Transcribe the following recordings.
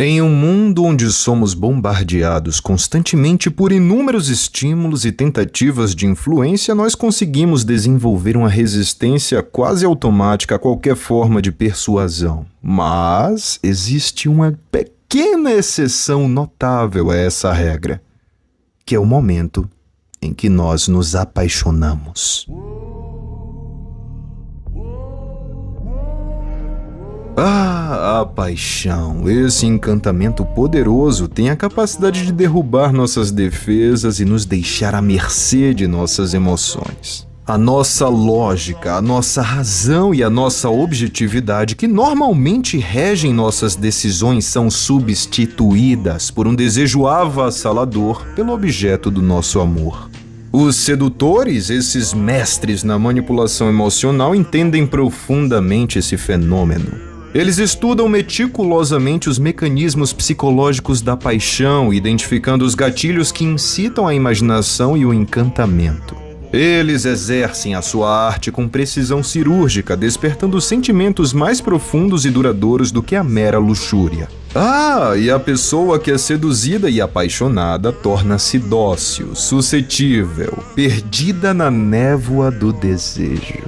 Em um mundo onde somos bombardeados constantemente por inúmeros estímulos e tentativas de influência, nós conseguimos desenvolver uma resistência quase automática a qualquer forma de persuasão. Mas existe uma pequena exceção notável a essa regra, que é o momento em que nós nos apaixonamos. A paixão, esse encantamento poderoso, tem a capacidade de derrubar nossas defesas e nos deixar à mercê de nossas emoções. A nossa lógica, a nossa razão e a nossa objetividade, que normalmente regem nossas decisões, são substituídas por um desejo avassalador pelo objeto do nosso amor. Os sedutores, esses mestres na manipulação emocional, entendem profundamente esse fenômeno. Eles estudam meticulosamente os mecanismos psicológicos da paixão, identificando os gatilhos que incitam a imaginação e o encantamento. Eles exercem a sua arte com precisão cirúrgica, despertando sentimentos mais profundos e duradouros do que a mera luxúria. E a pessoa que é seduzida e apaixonada torna-se dócil, suscetível, perdida na névoa do desejo.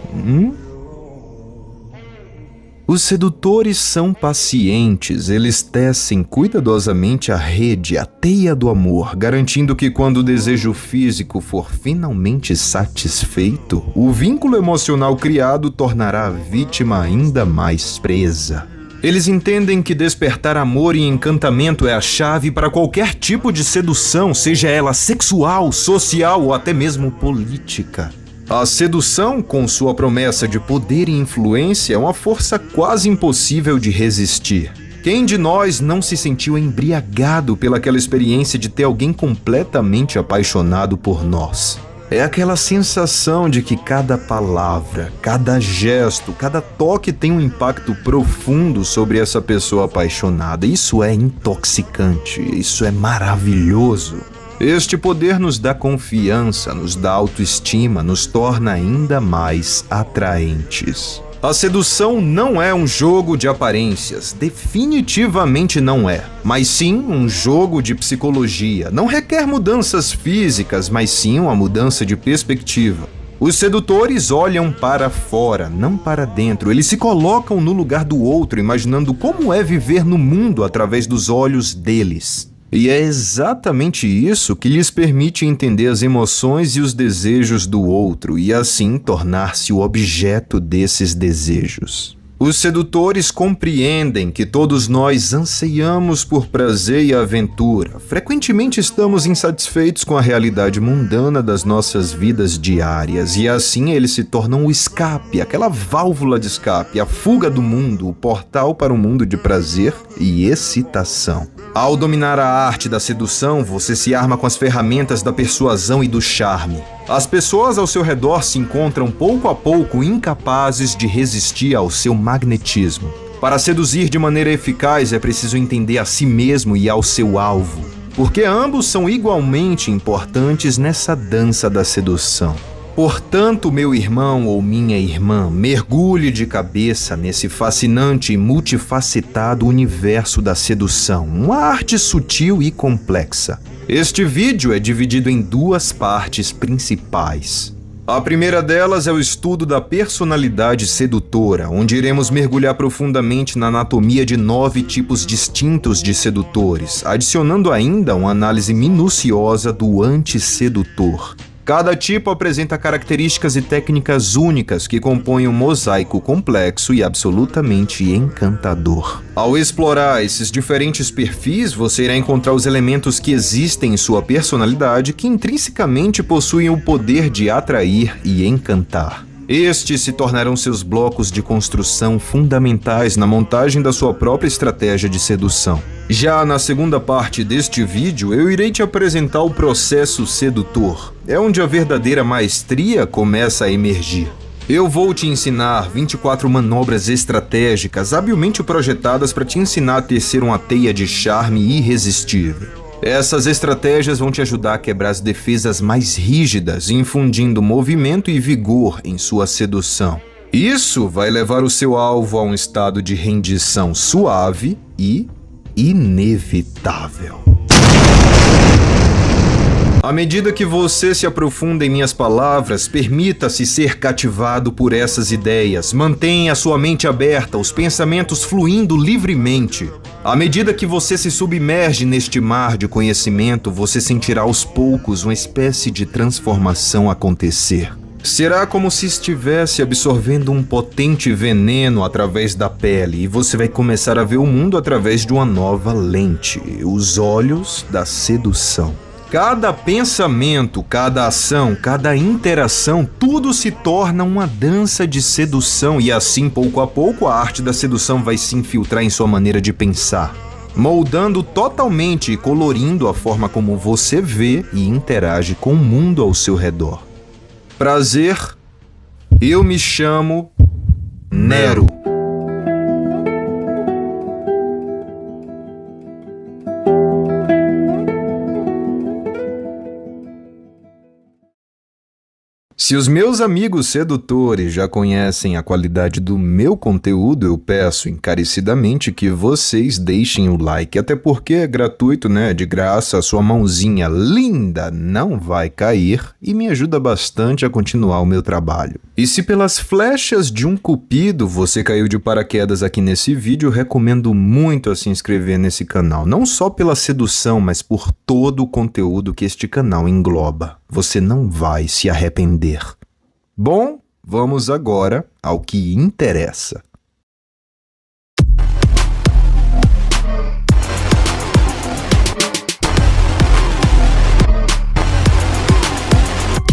Os sedutores são pacientes, eles tecem cuidadosamente a rede, a teia do amor, garantindo que quando o desejo físico for finalmente satisfeito, o vínculo emocional criado tornará a vítima ainda mais presa. Eles entendem que despertar amor e encantamento é a chave para qualquer tipo de sedução, seja ela sexual, social ou até mesmo política. A sedução, com sua promessa de poder e influência, é uma força quase impossível de resistir. Quem de nós não se sentiu embriagado pelaquela experiência de ter alguém completamente apaixonado por nós? É aquela sensação de que cada palavra, cada gesto, cada toque tem um impacto profundo sobre essa pessoa apaixonada. Isso é intoxicante, isso é maravilhoso. Este poder nos dá confiança, nos dá autoestima, nos torna ainda mais atraentes. A sedução não é um jogo de aparências, definitivamente não é, mas sim um jogo de psicologia. Não requer mudanças físicas, mas sim uma mudança de perspectiva. Os sedutores olham para fora, não para dentro. Eles se colocam no lugar do outro, imaginando como é viver no mundo através dos olhos deles. E é exatamente isso que lhes permite entender as emoções e os desejos do outro e assim tornar-se o objeto desses desejos. Os sedutores compreendem que todos nós anseiamos por prazer e aventura. Frequentemente estamos insatisfeitos com a realidade mundana das nossas vidas diárias e assim eles se tornam o escape, aquela válvula de escape, a fuga do mundo, o portal para um mundo de prazer e excitação. Ao dominar a arte da sedução, você se arma com as ferramentas da persuasão e do charme. As pessoas ao seu redor se encontram pouco a pouco incapazes de resistir ao seu magnetismo. Para seduzir de maneira eficaz é preciso entender a si mesmo e ao seu alvo, porque ambos são igualmente importantes nessa dança da sedução. Portanto, meu irmão ou minha irmã, mergulhe de cabeça nesse fascinante e multifacetado universo da sedução, uma arte sutil e complexa. Este vídeo é dividido em duas partes principais. A primeira delas é o estudo da personalidade sedutora, onde iremos mergulhar profundamente na anatomia de 9 tipos distintos de sedutores, adicionando ainda uma análise minuciosa do antissedutor. Cada tipo apresenta características e técnicas únicas que compõem um mosaico complexo e absolutamente encantador. Ao explorar esses diferentes perfis, você irá encontrar os elementos que existem em sua personalidade que intrinsecamente possuem o poder de atrair e encantar. Estes se tornarão seus blocos de construção fundamentais na montagem da sua própria estratégia de sedução. Já na segunda parte deste vídeo, eu irei te apresentar o processo sedutor. É onde a verdadeira maestria começa a emergir. Eu vou te ensinar 24 manobras estratégicas habilmente projetadas para te ensinar a tecer uma teia de charme irresistível. Essas estratégias vão te ajudar a quebrar as defesas mais rígidas, infundindo movimento e vigor em sua sedução. Isso vai levar o seu alvo a um estado de rendição suave e inevitável. À medida que você se aprofunda em minhas palavras, permita-se ser cativado por essas ideias. Mantenha a sua mente aberta, os pensamentos fluindo livremente. À medida que você se submerge neste mar de conhecimento, você sentirá aos poucos uma espécie de transformação acontecer. Será como se estivesse absorvendo um potente veneno através da pele e você vai começar a ver o mundo através de uma nova lente, os olhos da sedução. Cada pensamento, cada ação, cada interação, tudo se torna uma dança de sedução e assim, pouco a pouco, a arte da sedução vai se infiltrar em sua maneira de pensar, moldando totalmente e colorindo a forma como você vê e interage com o mundo ao seu redor. Prazer, eu me chamo Nero. Se os meus amigos sedutores já conhecem a qualidade do meu conteúdo, eu peço encarecidamente que vocês deixem o like, até porque é gratuito, né? De graça, a sua mãozinha linda não vai cair e me ajuda bastante a continuar o meu trabalho. E se pelas flechas de um cupido você caiu de paraquedas aqui nesse vídeo, eu recomendo muito a se inscrever nesse canal, não só pela sedução, mas por todo o conteúdo que este canal engloba. Você não vai se arrepender. Bom, vamos agora ao que interessa.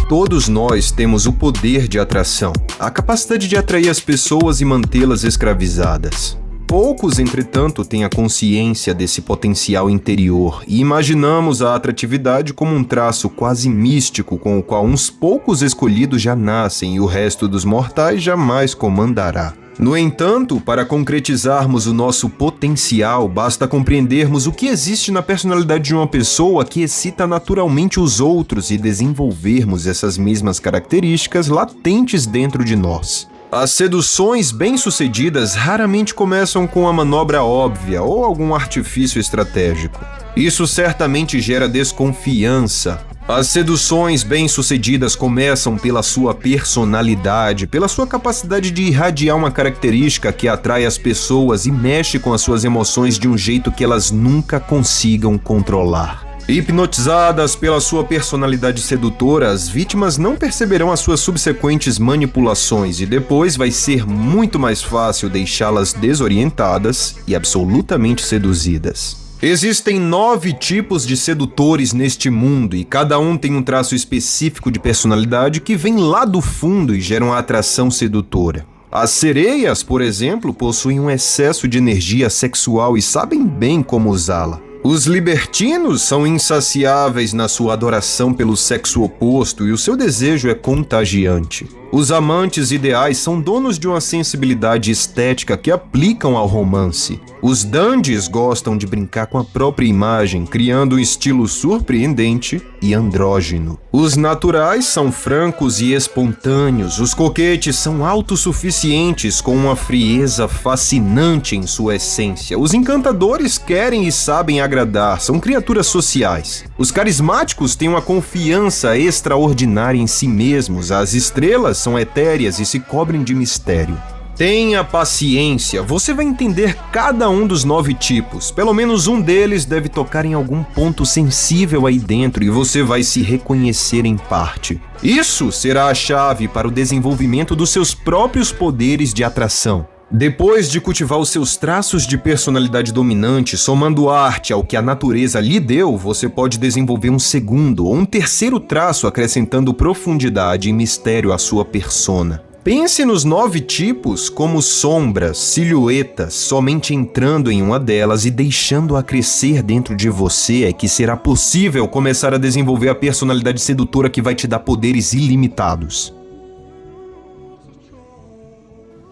Todos nós temos o poder de atração, a capacidade de atrair as pessoas e mantê-las escravizadas. Poucos, entretanto, têm a consciência desse potencial interior e imaginamos a atratividade como um traço quase místico com o qual uns poucos escolhidos já nascem e o resto dos mortais jamais comandará. No entanto, para concretizarmos o nosso potencial, basta compreendermos o que existe na personalidade de uma pessoa que excita naturalmente os outros e desenvolvermos essas mesmas características latentes dentro de nós. As seduções bem-sucedidas raramente começam com uma manobra óbvia ou algum artifício estratégico. Isso certamente gera desconfiança. As seduções bem-sucedidas começam pela sua personalidade, pela sua capacidade de irradiar uma característica que atrai as pessoas e mexe com as suas emoções de um jeito que elas nunca consigam controlar. Hipnotizadas pela sua personalidade sedutora, as vítimas não perceberão as suas subsequentes manipulações e depois vai ser muito mais fácil deixá-las desorientadas e absolutamente seduzidas. Existem 9 tipos de sedutores neste mundo e cada um tem um traço específico de personalidade que vem lá do fundo e gera uma atração sedutora. As sereias, por exemplo, possuem um excesso de energia sexual e sabem bem como usá-la. Os libertinos são insaciáveis na sua adoração pelo sexo oposto e o seu desejo é contagiante. Os amantes ideais são donos de uma sensibilidade estética que aplicam ao romance. Os dandies gostam de brincar com a própria imagem, criando um estilo surpreendente e andrógeno. Os naturais são francos e espontâneos. Os coquetes são autossuficientes, com uma frieza fascinante em sua essência. Os encantadores querem e sabem agradar, são criaturas sociais. Os carismáticos têm uma confiança extraordinária em si mesmos. As estrelas são etéreas e se cobrem de mistério. Tenha paciência, você vai entender cada um dos 9 tipos. Pelo menos um deles deve tocar em algum ponto sensível aí dentro e você vai se reconhecer em parte. Isso será a chave para o desenvolvimento dos seus próprios poderes de atração. Depois de cultivar os seus traços de personalidade dominante, somando arte ao que a natureza lhe deu, você pode desenvolver um segundo ou um terceiro traço, acrescentando profundidade e mistério à sua persona. Pense nos 9 tipos como sombras, silhuetas, somente entrando em uma delas e deixando-a crescer dentro de você é que será possível começar a desenvolver a personalidade sedutora que vai te dar poderes ilimitados.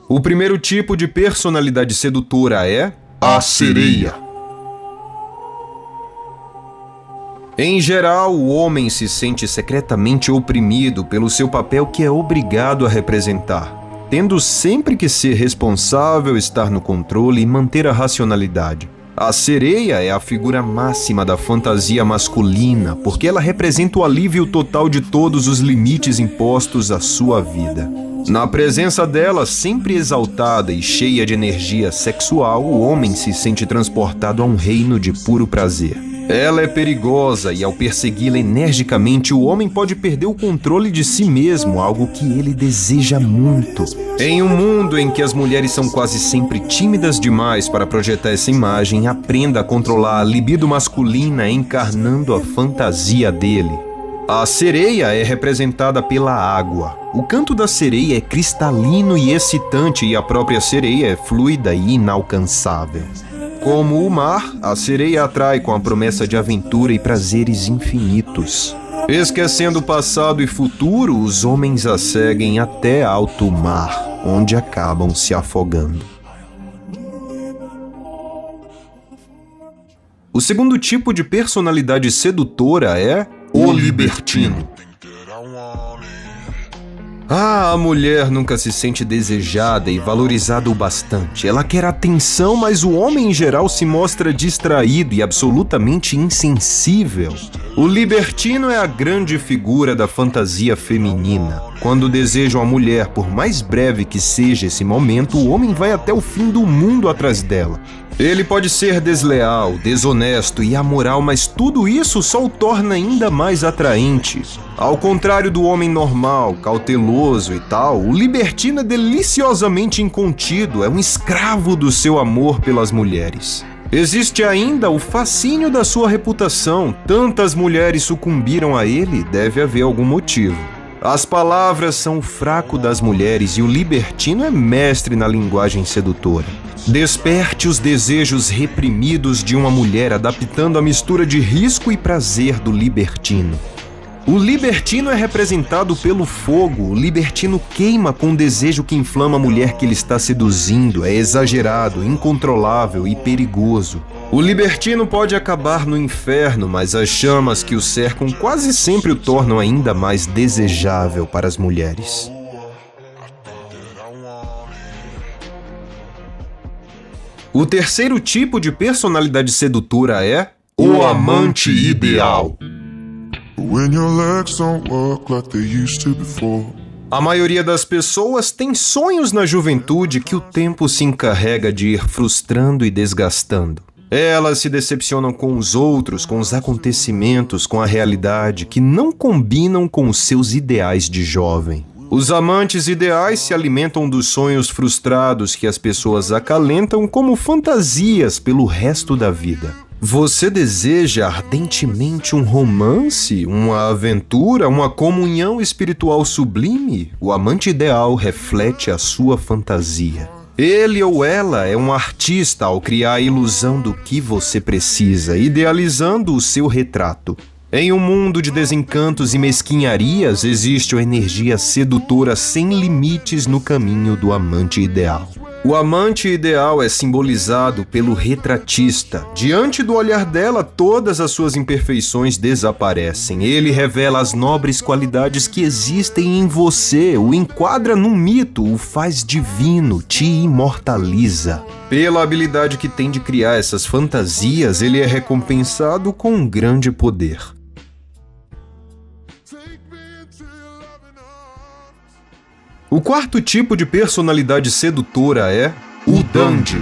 O primeiro tipo de personalidade sedutora é a sereia. Em geral, o homem se sente secretamente oprimido pelo seu papel que é obrigado a representar, tendo sempre que ser responsável, estar no controle e manter a racionalidade. A sereia é a figura máxima da fantasia masculina, porque ela representa o alívio total de todos os limites impostos à sua vida. Na presença dela, sempre exaltada e cheia de energia sexual, o homem se sente transportado a um reino de puro prazer. Ela é perigosa e, ao persegui-la energicamente, o homem pode perder o controle de si mesmo, algo que ele deseja muito. Em um mundo em que as mulheres são quase sempre tímidas demais para projetar essa imagem, aprenda a controlar a libido masculina encarnando a fantasia dele. A sereia é representada pela água. O canto da sereia é cristalino e excitante e a própria sereia é fluida e inalcançável. Como o mar, a sereia atrai com a promessa de aventura e prazeres infinitos. Esquecendo passado e futuro, os homens a seguem até alto mar, onde acabam se afogando. O segundo tipo de personalidade sedutora é o libertino. A mulher nunca se sente desejada e valorizada o bastante. Ela quer atenção, mas o homem em geral se mostra distraído e absolutamente insensível. O libertino é a grande figura da fantasia feminina. Quando deseja uma mulher, por mais breve que seja esse momento, o homem vai até o fim do mundo atrás dela. Ele pode ser desleal, desonesto e amoral, mas tudo isso só o torna ainda mais atraente. Ao contrário do homem normal, cauteloso e tal, o libertino é deliciosamente incontido, é um escravo do seu amor pelas mulheres. Existe ainda o fascínio da sua reputação. Tantas mulheres sucumbiram a ele, deve haver algum motivo. As palavras são o fraco das mulheres e o libertino é mestre na linguagem sedutora. Desperte os desejos reprimidos de uma mulher, adaptando a mistura de risco e prazer do libertino. O libertino é representado pelo fogo. O libertino queima com o desejo que inflama a mulher que ele está seduzindo. É exagerado, incontrolável e perigoso. O libertino pode acabar no inferno, mas as chamas que o cercam quase sempre o tornam ainda mais desejável para as mulheres. O terceiro tipo de personalidade sedutora é o amante ideal. A maioria das pessoas tem sonhos na juventude que o tempo se encarrega de ir frustrando e desgastando. Elas se decepcionam com os outros, com os acontecimentos, com a realidade, que não combinam com os seus ideais de jovem. Os amantes ideais se alimentam dos sonhos frustrados que as pessoas acalentam como fantasias pelo resto da vida. Você deseja ardentemente um romance, uma aventura, uma comunhão espiritual sublime? O amante ideal reflete a sua fantasia. Ele ou ela é um artista ao criar a ilusão do que você precisa, idealizando o seu retrato. Em um mundo de desencantos e mesquinharias, existe uma energia sedutora sem limites no caminho do amante ideal. O amante ideal é simbolizado pelo retratista. Diante do olhar dela, todas as suas imperfeições desaparecem. Ele revela as nobres qualidades que existem em você, o enquadra num mito, o faz divino, te imortaliza. Pela habilidade que tem de criar essas fantasias, ele é recompensado com um grande poder. O quarto tipo de personalidade sedutora é o dandy.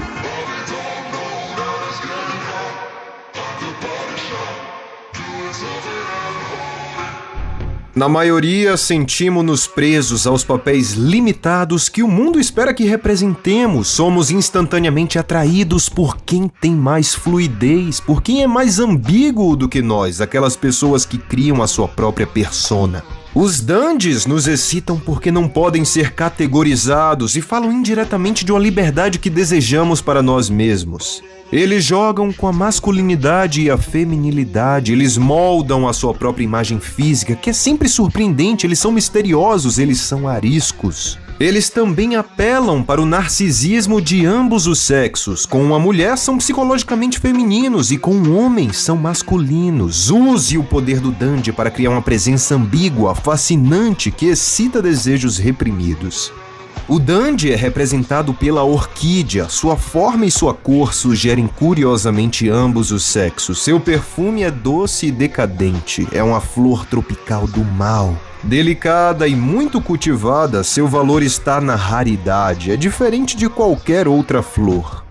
Na maioria, sentimos-nos presos aos papéis limitados que o mundo espera que representemos. Somos instantaneamente atraídos por quem tem mais fluidez, por quem é mais ambíguo do que nós, aquelas pessoas que criam a sua própria persona. Os dandies nos excitam porque não podem ser categorizados e falam indiretamente de uma liberdade que desejamos para nós mesmos. Eles jogam com a masculinidade e a feminilidade, eles moldam a sua própria imagem física, que é sempre surpreendente, eles são misteriosos, eles são ariscos. Eles também apelam para o narcisismo de ambos os sexos. Com uma mulher são psicologicamente femininos e com um homem são masculinos. Use o poder do dandy para criar uma presença ambígua, fascinante, que excita desejos reprimidos. O dandy é representado pela orquídea. Sua forma e sua cor sugerem curiosamente ambos os sexos. Seu perfume é doce e decadente. É uma flor tropical do mal. Delicada e muito cultivada, seu valor está na raridade. É diferente de qualquer outra flor.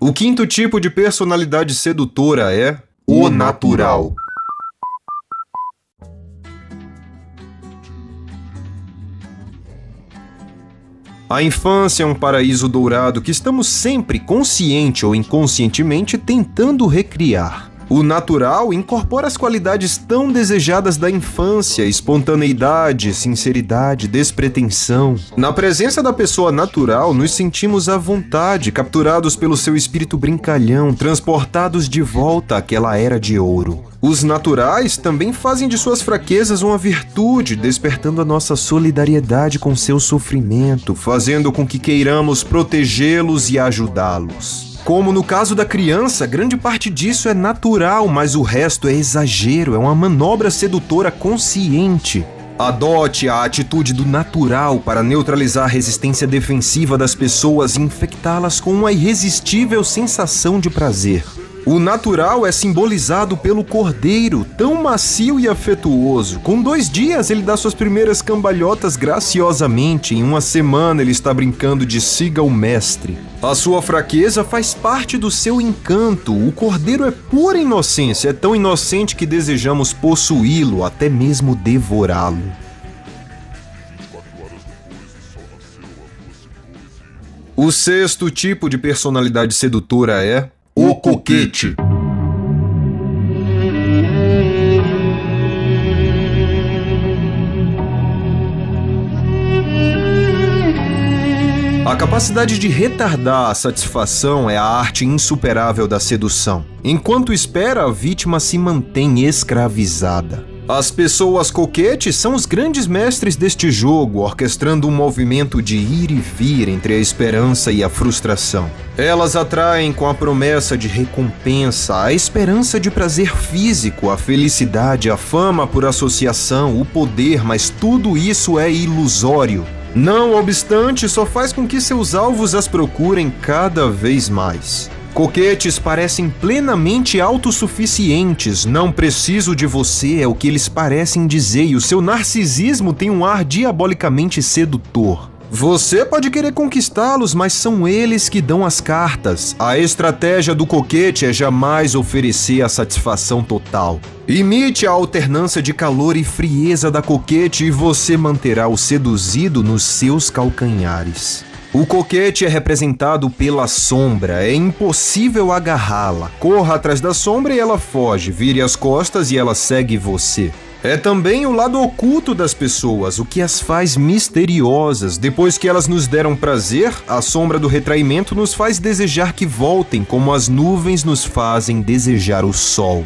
O quinto tipo de personalidade sedutora é o natural. A infância é um paraíso dourado que estamos sempre, consciente ou inconscientemente, tentando recriar. O natural incorpora as qualidades tão desejadas da infância: espontaneidade, sinceridade, despretensão. Na presença da pessoa natural, nos sentimos à vontade, capturados pelo seu espírito brincalhão, transportados de volta àquela era de ouro. Os naturais também fazem de suas fraquezas uma virtude, despertando a nossa solidariedade com seu sofrimento, fazendo com que queiramos protegê-los e ajudá-los. Como no caso da criança, grande parte disso é natural, mas o resto é exagero, é uma manobra sedutora consciente. Adote a atitude do natural para neutralizar a resistência defensiva das pessoas e infectá-las com uma irresistível sensação de prazer. O natural é simbolizado pelo cordeiro, tão macio e afetuoso. Com 2 dias, ele dá suas primeiras cambalhotas graciosamente. Em 1 semana, ele está brincando de siga o mestre. A sua fraqueza faz parte do seu encanto. O cordeiro é pura inocência. É tão inocente que desejamos possuí-lo, até mesmo devorá-lo. O sexto tipo de personalidade sedutora é o coquete. A capacidade de retardar a satisfação é a arte insuperável da sedução. Enquanto espera, a vítima se mantém escravizada. As pessoas coquetes são os grandes mestres deste jogo, orquestrando um movimento de ir e vir entre a esperança e a frustração. Elas atraem com a promessa de recompensa, a esperança de prazer físico, a felicidade, a fama por associação, o poder, mas tudo isso é ilusório. Não obstante, só faz com que seus alvos as procurem cada vez mais. Coquetes parecem plenamente autossuficientes. Não preciso de você é o que eles parecem dizer, e o seu narcisismo tem um ar diabolicamente sedutor. Você pode querer conquistá-los, mas são eles que dão as cartas. A estratégia do coquete é jamais oferecer a satisfação total. Imite a alternância de calor e frieza da coquete e você manterá o seduzido nos seus calcanhares. O coquete é representado pela sombra, é impossível agarrá-la. Corra atrás da sombra e ela foge, vire as costas e ela segue você. É também o lado oculto das pessoas, o que as faz misteriosas. Depois que elas nos deram prazer, a sombra do retraimento nos faz desejar que voltem, como as nuvens nos fazem desejar o sol.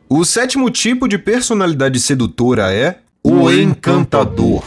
O sétimo tipo de personalidade sedutora é o encantador.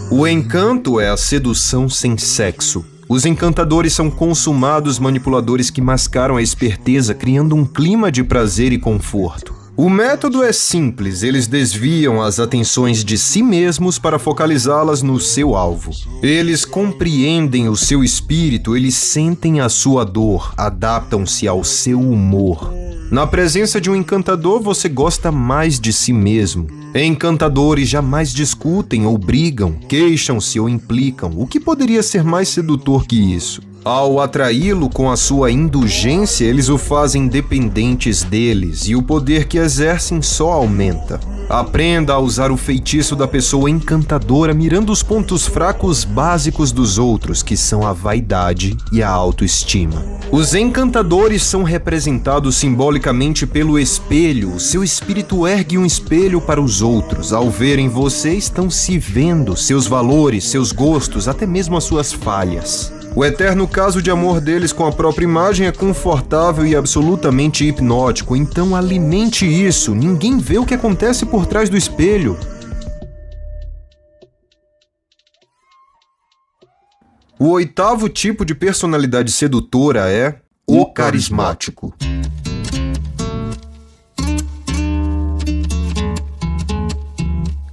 O encanto é a sedução sem sexo. Os encantadores são consumados manipuladores que mascaram a esperteza, criando um clima de prazer e conforto. O método é simples, eles desviam as atenções de si mesmos para focalizá-las no seu alvo. Eles compreendem o seu espírito, eles sentem a sua dor, adaptam-se ao seu humor. Na presença de um encantador, você gosta mais de si mesmo. Encantadores jamais discutem ou brigam, queixam-se ou implicam. O que poderia ser mais sedutor que isso? Ao atraí-lo com a sua indulgência, eles o fazem dependentes deles e o poder que exercem só aumenta. Aprenda a usar o feitiço da pessoa encantadora mirando os pontos fracos básicos dos outros, que são a vaidade e a autoestima. Os encantadores são representados simbolicamente pelo espelho. O seu espírito ergue um espelho para os outros. Ao verem você, estão se vendo, seus valores, seus gostos, até mesmo as suas falhas. O eterno caso de amor deles com a própria imagem é confortável e absolutamente hipnótico, então alimente isso, ninguém vê o que acontece por trás do espelho. O 8º tipo de personalidade sedutora é o carismático.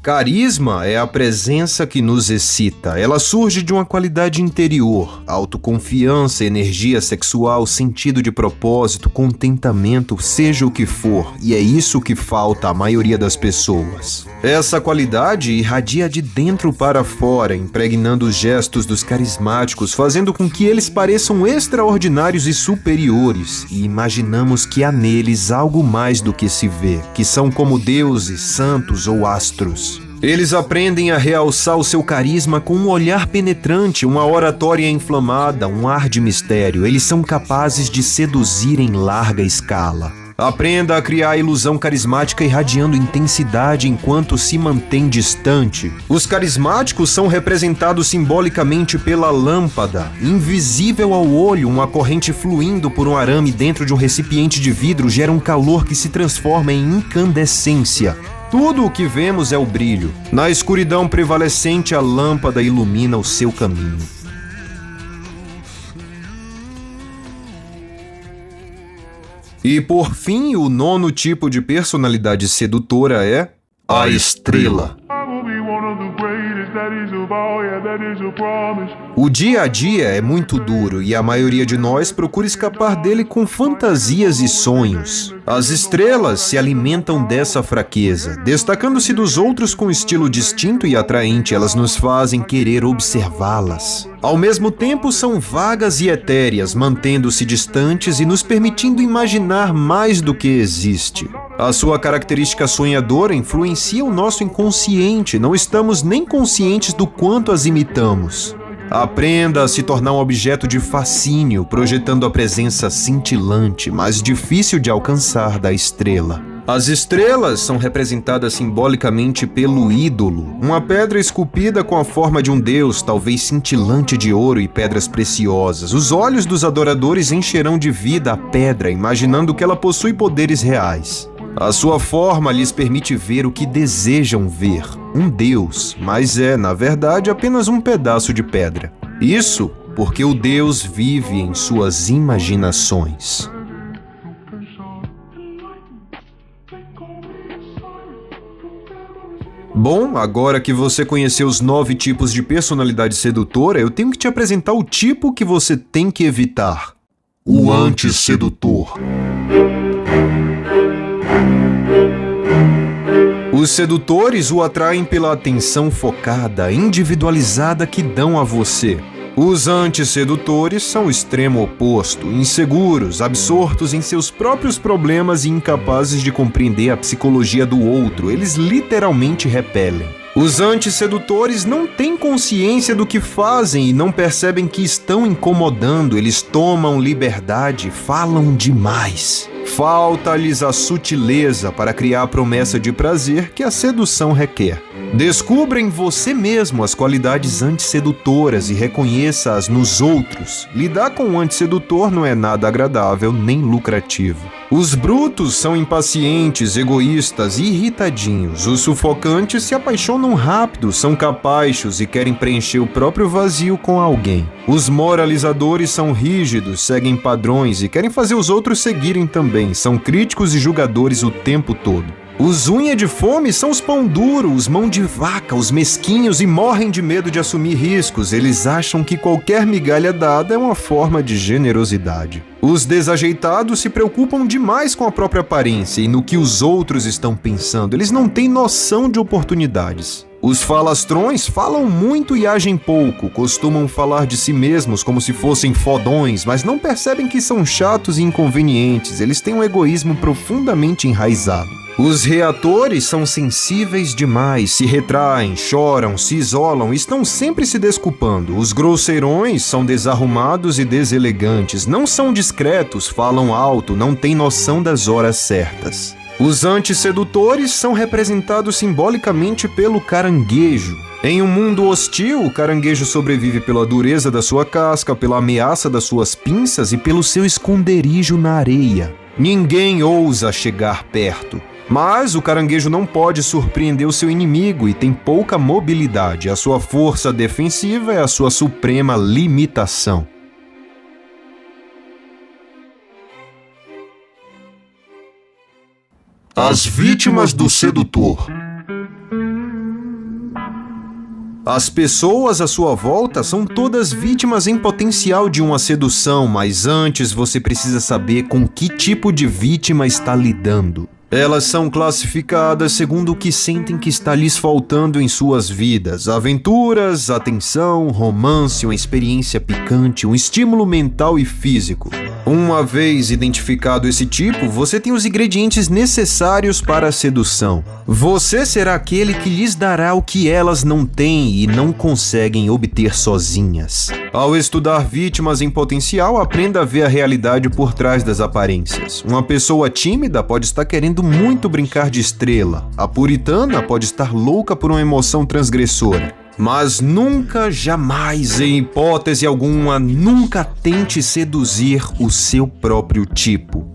Carisma é a presença que nos excita. Ela surge de uma qualidade interior, autoconfiança, energia sexual, sentido de propósito, contentamento, seja o que for, e é isso que falta à maioria das pessoas. Essa qualidade irradia de dentro para fora, impregnando os gestos dos carismáticos, fazendo com que eles pareçam extraordinários e superiores, e imaginamos que há neles algo mais do que se vê, que são como deuses, santos ou astros. Eles aprendem a realçar o seu carisma com um olhar penetrante, uma oratória inflamada, um ar de mistério. Eles são capazes de seduzir em larga escala. Aprenda a criar a ilusão carismática irradiando intensidade enquanto se mantém distante. Os carismáticos são representados simbolicamente pela lâmpada. Invisível ao olho, uma corrente fluindo por um arame dentro de um recipiente de vidro gera um calor que se transforma em incandescência. Tudo o que vemos é o brilho. Na escuridão prevalecente, a lâmpada ilumina o seu caminho. E por fim, o 9º tipo de personalidade sedutora é a estrela. O dia a dia é muito duro e a maioria de nós procura escapar dele com fantasias e sonhos. As estrelas se alimentam dessa fraqueza. Destacando-se dos outros com estilo distinto e atraente, elas nos fazem querer observá-las. Ao mesmo tempo, são vagas e etéreas, mantendo-se distantes e nos permitindo imaginar mais do que existe. A sua característica sonhadora influencia o nosso inconsciente, não estamos nem conscientes do quanto as imitamos. Aprenda a se tornar um objeto de fascínio, projetando a presença cintilante, mas difícil de alcançar da estrela. As estrelas são representadas simbolicamente pelo ídolo, uma pedra esculpida com a forma de um deus, talvez cintilante de ouro e pedras preciosas. Os olhos dos adoradores encherão de vida a pedra, imaginando que ela possui poderes reais. A sua forma lhes permite ver o que desejam ver, um deus, mas é, na verdade, apenas um pedaço de pedra. Isso porque o Deus vive em suas imaginações. Bom, agora que você conheceu os 9 tipos de personalidade sedutora, eu tenho que te apresentar o tipo que você tem que evitar: o antissedutor. Os sedutores o atraem pela atenção focada, individualizada que dão a você. Os antissedutores são o extremo oposto, inseguros, absortos em seus próprios problemas e incapazes de compreender a psicologia do outro. Eles literalmente repelem. Os antissedutores não têm consciência do que fazem e não percebem que estão incomodando. Eles tomam liberdade, falam demais. Falta-lhes a sutileza para criar a promessa de prazer que a sedução requer. Descubra em você mesmo as qualidades antissedutoras e reconheça-as nos outros. Lidar com um antissedutor não é nada agradável nem lucrativo. Os brutos são impacientes, egoístas e irritadinhos. Os sufocantes se apaixonam rápido, são capazes e querem preencher o próprio vazio com alguém. Os moralizadores são rígidos, seguem padrões e querem fazer os outros seguirem também. São críticos e julgadores o tempo todo. Os unha de fome são os pão duro, os mão de vaca, os mesquinhos e morrem de medo de assumir riscos. Eles acham que qualquer migalha dada é uma forma de generosidade. Os desajeitados se preocupam demais com a própria aparência e no que os outros estão pensando. Eles não têm noção de oportunidades. Os falastrões falam muito e agem pouco, costumam falar de si mesmos como se fossem fodões, mas não percebem que são chatos e inconvenientes. Eles têm um egoísmo profundamente enraizado. Os reatores são sensíveis demais, se retraem, choram, se isolam e estão sempre se desculpando. Os grosseirões são desarrumados e deselegantes, não são discretos, falam alto, não têm noção das horas certas. Os antissedutores são representados simbolicamente pelo caranguejo. Em um mundo hostil, o caranguejo sobrevive pela dureza da sua casca, pela ameaça das suas pinças e pelo seu esconderijo na areia. Ninguém ousa chegar perto. Mas o caranguejo não pode surpreender o seu inimigo e tem pouca mobilidade. A sua força defensiva é a sua suprema limitação. As vítimas do sedutor. As pessoas à sua volta são todas vítimas em potencial de uma sedução, mas antes você precisa saber com que tipo de vítima está lidando. Elas são classificadas segundo o que sentem que está lhes faltando em suas vidas: aventuras, atenção, romance, uma experiência picante, um estímulo mental e físico. Uma vez identificado esse tipo, você tem os ingredientes necessários para a sedução. Você será aquele que lhes dará o que elas não têm e não conseguem obter sozinhas. Ao estudar vítimas em potencial, aprenda a ver a realidade por trás das aparências. Uma pessoa tímida pode estar querendo muito brincar de estrela. A puritana pode estar louca por uma emoção transgressora. Mas nunca, jamais, em hipótese alguma, nunca tente seduzir o seu próprio tipo.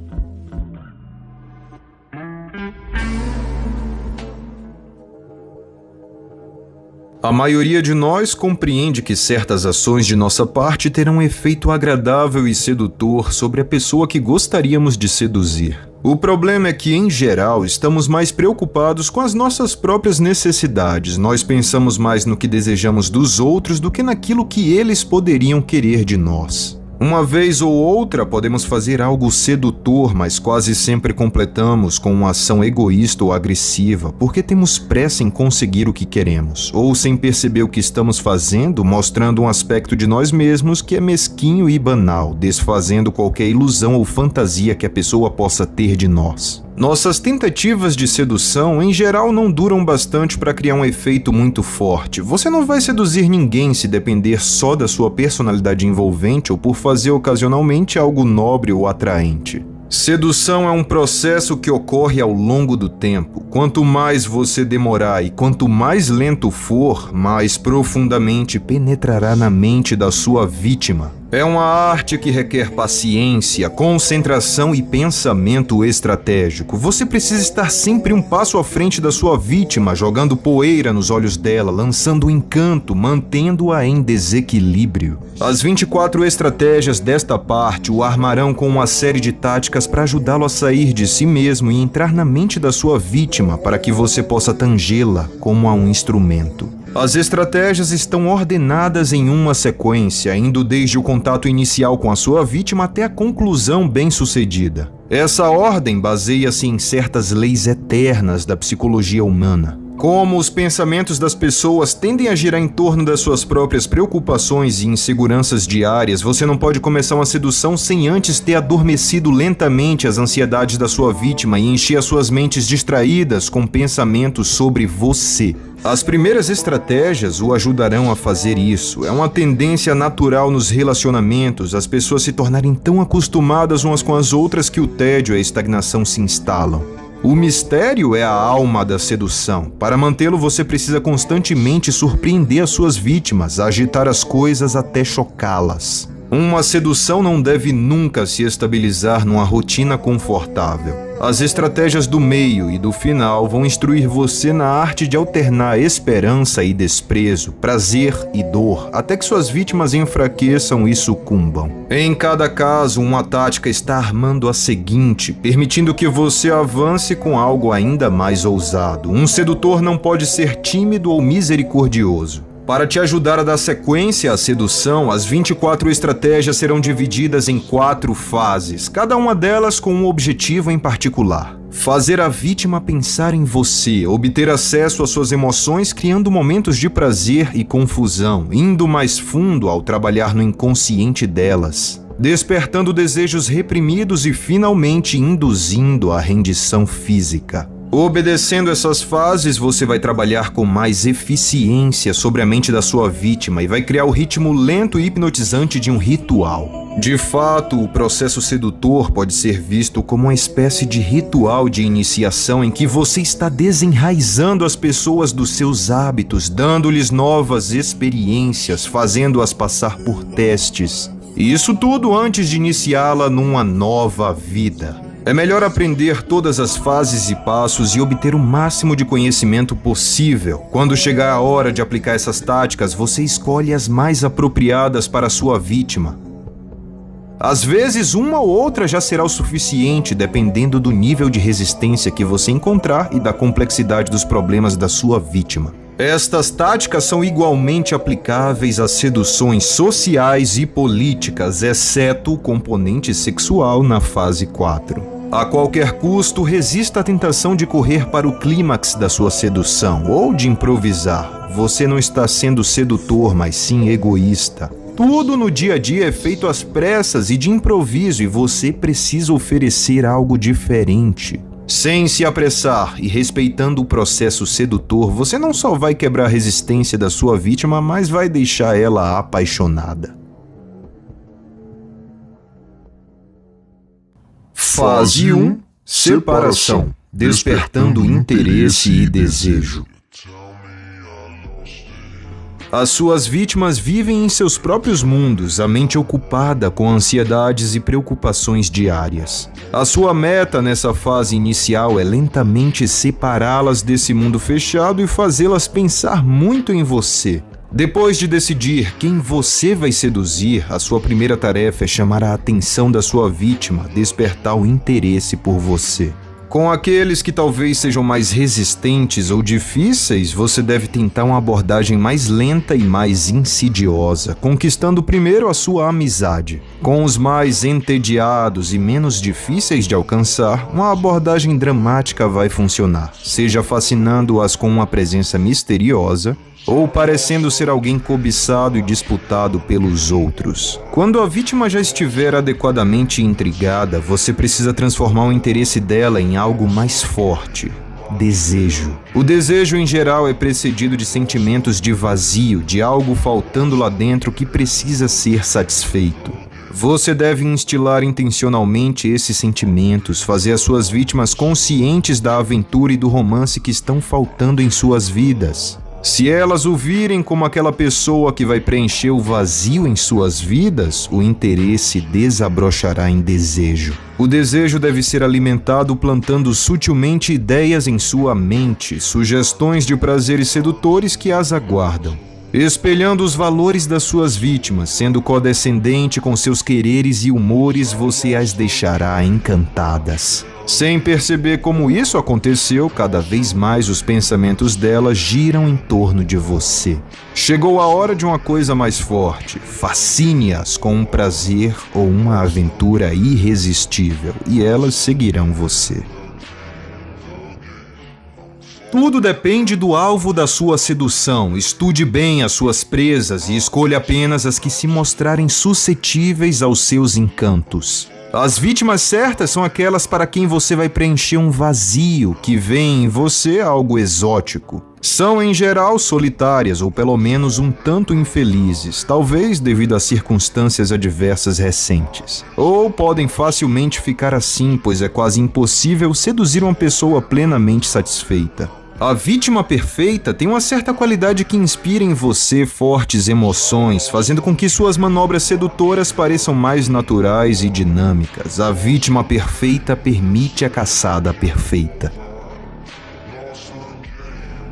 A maioria de nós compreende que certas ações de nossa parte terão um efeito agradável e sedutor sobre a pessoa que gostaríamos de seduzir. O problema é que, em geral, estamos mais preocupados com as nossas próprias necessidades. Nós pensamos mais no que desejamos dos outros do que naquilo que eles poderiam querer de nós. Uma vez ou outra podemos fazer algo sedutor, mas quase sempre completamos com uma ação egoísta ou agressiva, porque temos pressa em conseguir o que queremos, ou sem perceber o que estamos fazendo, mostrando um aspecto de nós mesmos que é mesquinho e banal, desfazendo qualquer ilusão ou fantasia que a pessoa possa ter de nós. Nossas tentativas de sedução, em geral, não duram bastante para criar um efeito muito forte. Você não vai seduzir ninguém se depender só da sua personalidade envolvente ou por fazer ocasionalmente algo nobre ou atraente. Sedução é um processo que ocorre ao longo do tempo. Quanto mais você demorar e quanto mais lento for, mais profundamente penetrará na mente da sua vítima. É uma arte que requer paciência, concentração e pensamento estratégico. Você precisa estar sempre um passo à frente da sua vítima, jogando poeira nos olhos dela, lançando encanto, mantendo-a em desequilíbrio. As 24 estratégias desta parte o armarão com uma série de táticas para ajudá-lo a sair de si mesmo e entrar na mente da sua vítima para que você possa tangê-la como a um instrumento. As estratégias estão ordenadas em uma sequência, indo desde o contato inicial com a sua vítima até a conclusão bem-sucedida. Essa ordem baseia-se em certas leis eternas da psicologia humana. Como os pensamentos das pessoas tendem a girar em torno das suas próprias preocupações e inseguranças diárias, você não pode começar uma sedução sem antes ter adormecido lentamente as ansiedades da sua vítima e encher as suas mentes distraídas com pensamentos sobre você. As primeiras estratégias o ajudarão a fazer isso. É uma tendência natural nos relacionamentos, as pessoas se tornarem tão acostumadas umas com as outras que o tédio e a estagnação se instalam. O mistério é a alma da sedução. Para mantê-lo, você precisa constantemente surpreender as suas vítimas, agitar as coisas até chocá-las. Uma sedução não deve nunca se estabilizar numa rotina confortável. As estratégias do meio e do final vão instruir você na arte de alternar esperança e desprezo, prazer e dor, até que suas vítimas enfraqueçam e sucumbam. Em cada caso, uma tática está armando a seguinte, permitindo que você avance com algo ainda mais ousado. Um sedutor não pode ser tímido ou misericordioso. Para te ajudar a dar sequência à sedução, as 24 estratégias serão divididas em 4 fases, cada uma delas com um objetivo em particular. Fazer a vítima pensar em você, obter acesso às suas emoções, criando momentos de prazer e confusão, indo mais fundo ao trabalhar no inconsciente delas, despertando desejos reprimidos e finalmente induzindo a rendição física. Obedecendo essas fases, você vai trabalhar com mais eficiência sobre a mente da sua vítima e vai criar o ritmo lento e hipnotizante de um ritual. De fato, o processo sedutor pode ser visto como uma espécie de ritual de iniciação em que você está desenraizando as pessoas dos seus hábitos, dando-lhes novas experiências, fazendo-as passar por testes. E isso tudo antes de iniciá-la numa nova vida. É melhor aprender todas as fases e passos e obter o máximo de conhecimento possível. Quando chegar a hora de aplicar essas táticas, você escolhe as mais apropriadas para a sua vítima. Às vezes, uma ou outra já será o suficiente, dependendo do nível de resistência que você encontrar e da complexidade dos problemas da sua vítima. Estas táticas são igualmente aplicáveis às seduções sociais e políticas, exceto o componente sexual na fase 4. A qualquer custo, resista à tentação de correr para o clímax da sua sedução ou de improvisar. Você não está sendo sedutor, mas sim egoísta. Tudo no dia a dia é feito às pressas e de improviso e você precisa oferecer algo diferente. Sem se apressar e respeitando o processo sedutor, você não só vai quebrar a resistência da sua vítima, mas vai deixar ela apaixonada. Fase 1. Separação. Despertando interesse e desejo. As suas vítimas vivem em seus próprios mundos, a mente ocupada com ansiedades e preocupações diárias. A sua meta nessa fase inicial é lentamente separá-las desse mundo fechado e fazê-las pensar muito em você. Depois de decidir quem você vai seduzir, a sua primeira tarefa é chamar a atenção da sua vítima, despertar o interesse por você. Com aqueles que talvez sejam mais resistentes ou difíceis, você deve tentar uma abordagem mais lenta e mais insidiosa, conquistando primeiro a sua amizade. Com os mais entediados e menos difíceis de alcançar, uma abordagem dramática vai funcionar, seja fascinando-as com uma presença misteriosa, ou parecendo ser alguém cobiçado e disputado pelos outros. Quando a vítima já estiver adequadamente intrigada, você precisa transformar o interesse dela em algo mais forte. Desejo. O desejo em geral é precedido de sentimentos de vazio, de algo faltando lá dentro que precisa ser satisfeito. Você deve instilar intencionalmente esses sentimentos, fazer as suas vítimas conscientes da aventura e do romance que estão faltando em suas vidas. Se elas o virem como aquela pessoa que vai preencher o vazio em suas vidas, o interesse desabrochará em desejo. O desejo deve ser alimentado plantando sutilmente ideias em sua mente, sugestões de prazeres sedutores que as aguardam. Espelhando os valores das suas vítimas, sendo condescendente com seus quereres e humores, você as deixará encantadas. Sem perceber como isso aconteceu, cada vez mais os pensamentos dela giram em torno de você. Chegou a hora de uma coisa mais forte. Fascine-as com um prazer ou uma aventura irresistível, e elas seguirão você. Tudo depende do alvo da sua sedução. Estude bem as suas presas e escolha apenas as que se mostrarem suscetíveis aos seus encantos. As vítimas certas são aquelas para quem você vai preencher um vazio, que vê em você algo exótico. São, em geral, solitárias ou pelo menos um tanto infelizes, talvez devido a circunstâncias adversas recentes. Ou podem facilmente ficar assim, pois é quase impossível seduzir uma pessoa plenamente satisfeita. A vítima perfeita tem uma certa qualidade que inspira em você fortes emoções, fazendo com que suas manobras sedutoras pareçam mais naturais e dinâmicas. A vítima perfeita permite a caçada perfeita.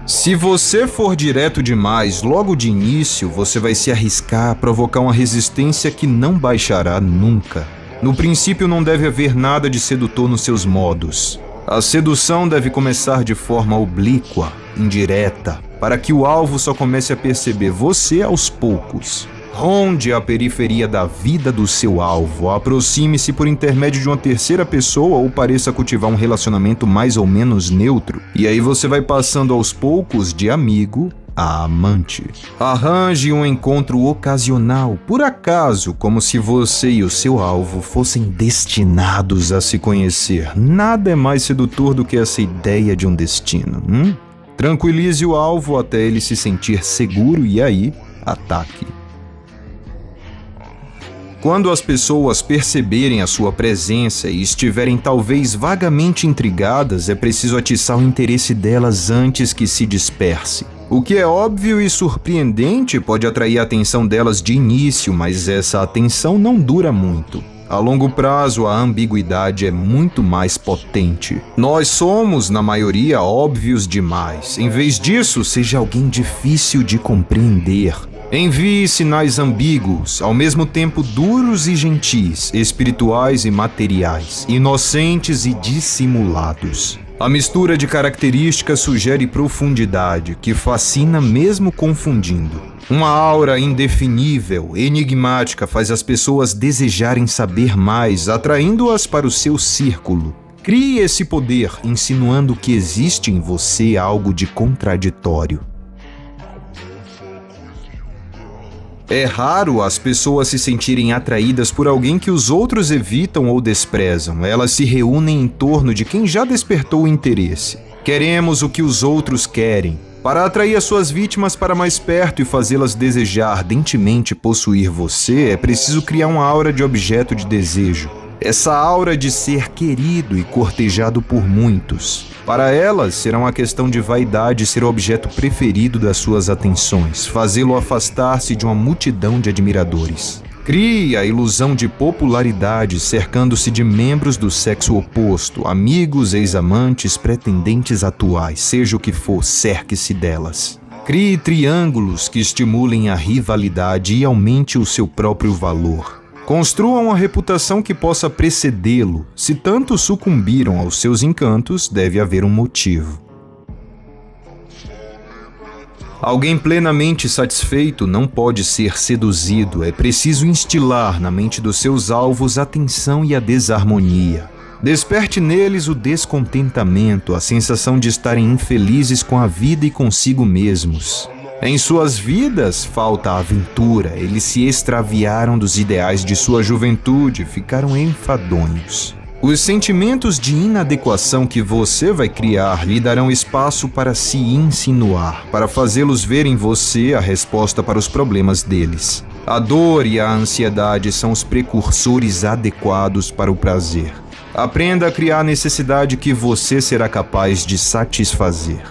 Se você for direto demais, logo de início, você vai se arriscar a provocar uma resistência que não baixará nunca. No princípio, não deve haver nada de sedutor nos seus modos. A sedução deve começar de forma oblíqua, indireta, para que o alvo só comece a perceber você aos poucos. Ronde a periferia da vida do seu alvo, aproxime-se por intermédio de uma terceira pessoa ou pareça cultivar um relacionamento mais ou menos neutro. E aí você vai passando aos poucos de amigo a amante. Arranje um encontro ocasional, por acaso, como se você e o seu alvo fossem destinados a se conhecer. Nada é mais sedutor do que essa ideia de um destino. Tranquilize o alvo até ele se sentir seguro e aí, ataque. Quando as pessoas perceberem a sua presença e estiverem talvez vagamente intrigadas, é preciso atiçar o interesse delas antes que se disperse. O que é óbvio e surpreendente pode atrair a atenção delas de início, mas essa atenção não dura muito. A longo prazo, a ambiguidade é muito mais potente. Nós somos, na maioria, óbvios demais. Em vez disso, seja alguém difícil de compreender. Envie sinais ambíguos, ao mesmo tempo duros e gentis, espirituais e materiais, inocentes e dissimulados. A mistura de características sugere profundidade, que fascina mesmo confundindo. Uma aura indefinível, enigmática, faz as pessoas desejarem saber mais, atraindo-as para o seu círculo. Crie esse poder, insinuando que existe em você algo de contraditório. É raro as pessoas se sentirem atraídas por alguém que os outros evitam ou desprezam. Elas se reúnem em torno de quem já despertou o interesse. Queremos o que os outros querem. Para atrair as suas vítimas para mais perto e fazê-las desejar ardentemente possuir você, é preciso criar uma aura de objeto de desejo. Essa aura de ser querido e cortejado por muitos. Para elas, será uma questão de vaidade ser o objeto preferido das suas atenções, fazê-lo afastar-se de uma multidão de admiradores. Crie a ilusão de popularidade cercando-se de membros do sexo oposto, amigos, ex-amantes, pretendentes atuais, seja o que for, cerque-se delas. Crie triângulos que estimulem a rivalidade e aumente o seu próprio valor. Construa uma reputação que possa precedê-lo. Se tanto sucumbiram aos seus encantos, deve haver um motivo. Alguém plenamente satisfeito não pode ser seduzido. É preciso instilar na mente dos seus alvos a tensão e a desarmonia. Desperte neles o descontentamento, a sensação de estarem infelizes com a vida e consigo mesmos. Em suas vidas falta aventura, eles se extraviaram dos ideais de sua juventude, ficaram enfadonhos. Os sentimentos de inadequação que você vai criar lhe darão espaço para se insinuar, para fazê-los ver em você a resposta para os problemas deles. A dor e a ansiedade são os precursores adequados para o prazer. Aprenda a criar a necessidade que você será capaz de satisfazer.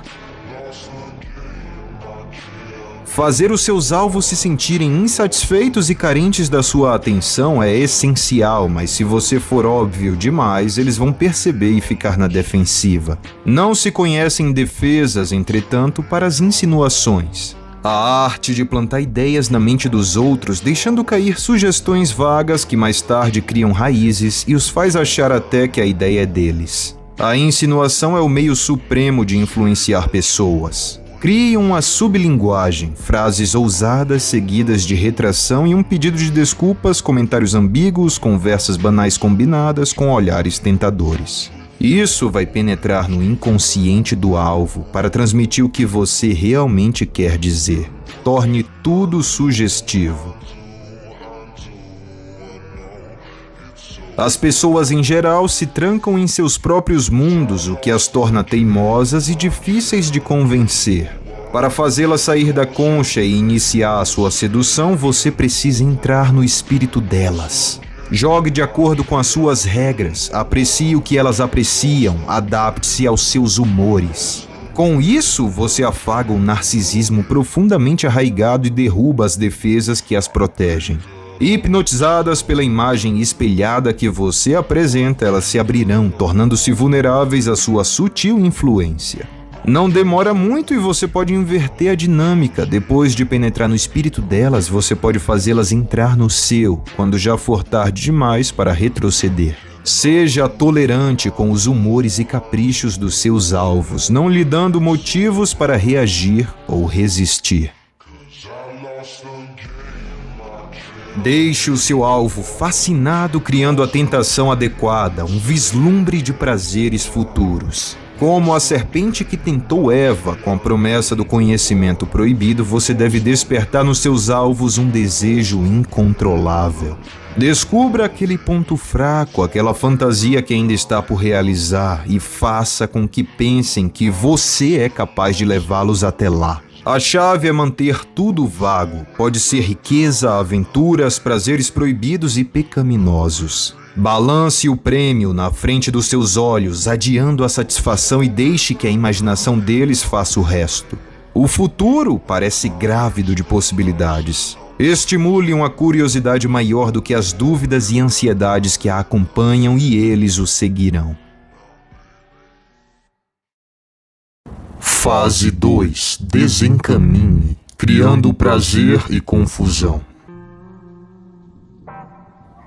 Fazer os seus alvos se sentirem insatisfeitos e carentes da sua atenção é essencial, mas se você for óbvio demais, eles vão perceber e ficar na defensiva. Não se conhecem defesas, entretanto, para as insinuações. A arte de plantar ideias na mente dos outros, deixando cair sugestões vagas que mais tarde criam raízes e os faz achar até que a ideia é deles. A insinuação é o meio supremo de influenciar pessoas. Crie uma sublinguagem, frases ousadas seguidas de retração e um pedido de desculpas, comentários ambíguos, conversas banais combinadas com olhares tentadores. Isso vai penetrar no inconsciente do alvo para transmitir o que você realmente quer dizer. Torne tudo sugestivo. As pessoas em geral se trancam em seus próprios mundos, o que as torna teimosas e difíceis de convencer. Para fazê-las sair da concha e iniciar a sua sedução, você precisa entrar no espírito delas. Jogue de acordo com as suas regras, aprecie o que elas apreciam, adapte-se aos seus humores. Com isso, você afaga um narcisismo profundamente arraigado e derruba as defesas que as protegem. Hipnotizadas pela imagem espelhada que você apresenta, elas se abrirão, tornando-se vulneráveis à sua sutil influência. Não demora muito e você pode inverter a dinâmica. Depois de penetrar no espírito delas, você pode fazê-las entrar no seu, quando já for tarde demais para retroceder. Seja tolerante com os humores e caprichos dos seus alvos, não lhe dando motivos para reagir ou resistir. Deixe o seu alvo fascinado, criando a tentação adequada, um vislumbre de prazeres futuros. Como a serpente que tentou Eva com a promessa do conhecimento proibido, você deve despertar nos seus alvos um desejo incontrolável. Descubra aquele ponto fraco, aquela fantasia que ainda está por realizar e faça com que pensem que você é capaz de levá-los até lá. A chave é manter tudo vago. Pode ser riqueza, aventuras, prazeres proibidos e pecaminosos. Balance o prêmio na frente dos seus olhos, adiando a satisfação e deixe que a imaginação deles faça o resto. O futuro parece grávido de possibilidades. Estimule uma curiosidade maior do que as dúvidas e ansiedades que a acompanham e eles o seguirão. Fase 2. Desencaminhe, criando prazer e confusão.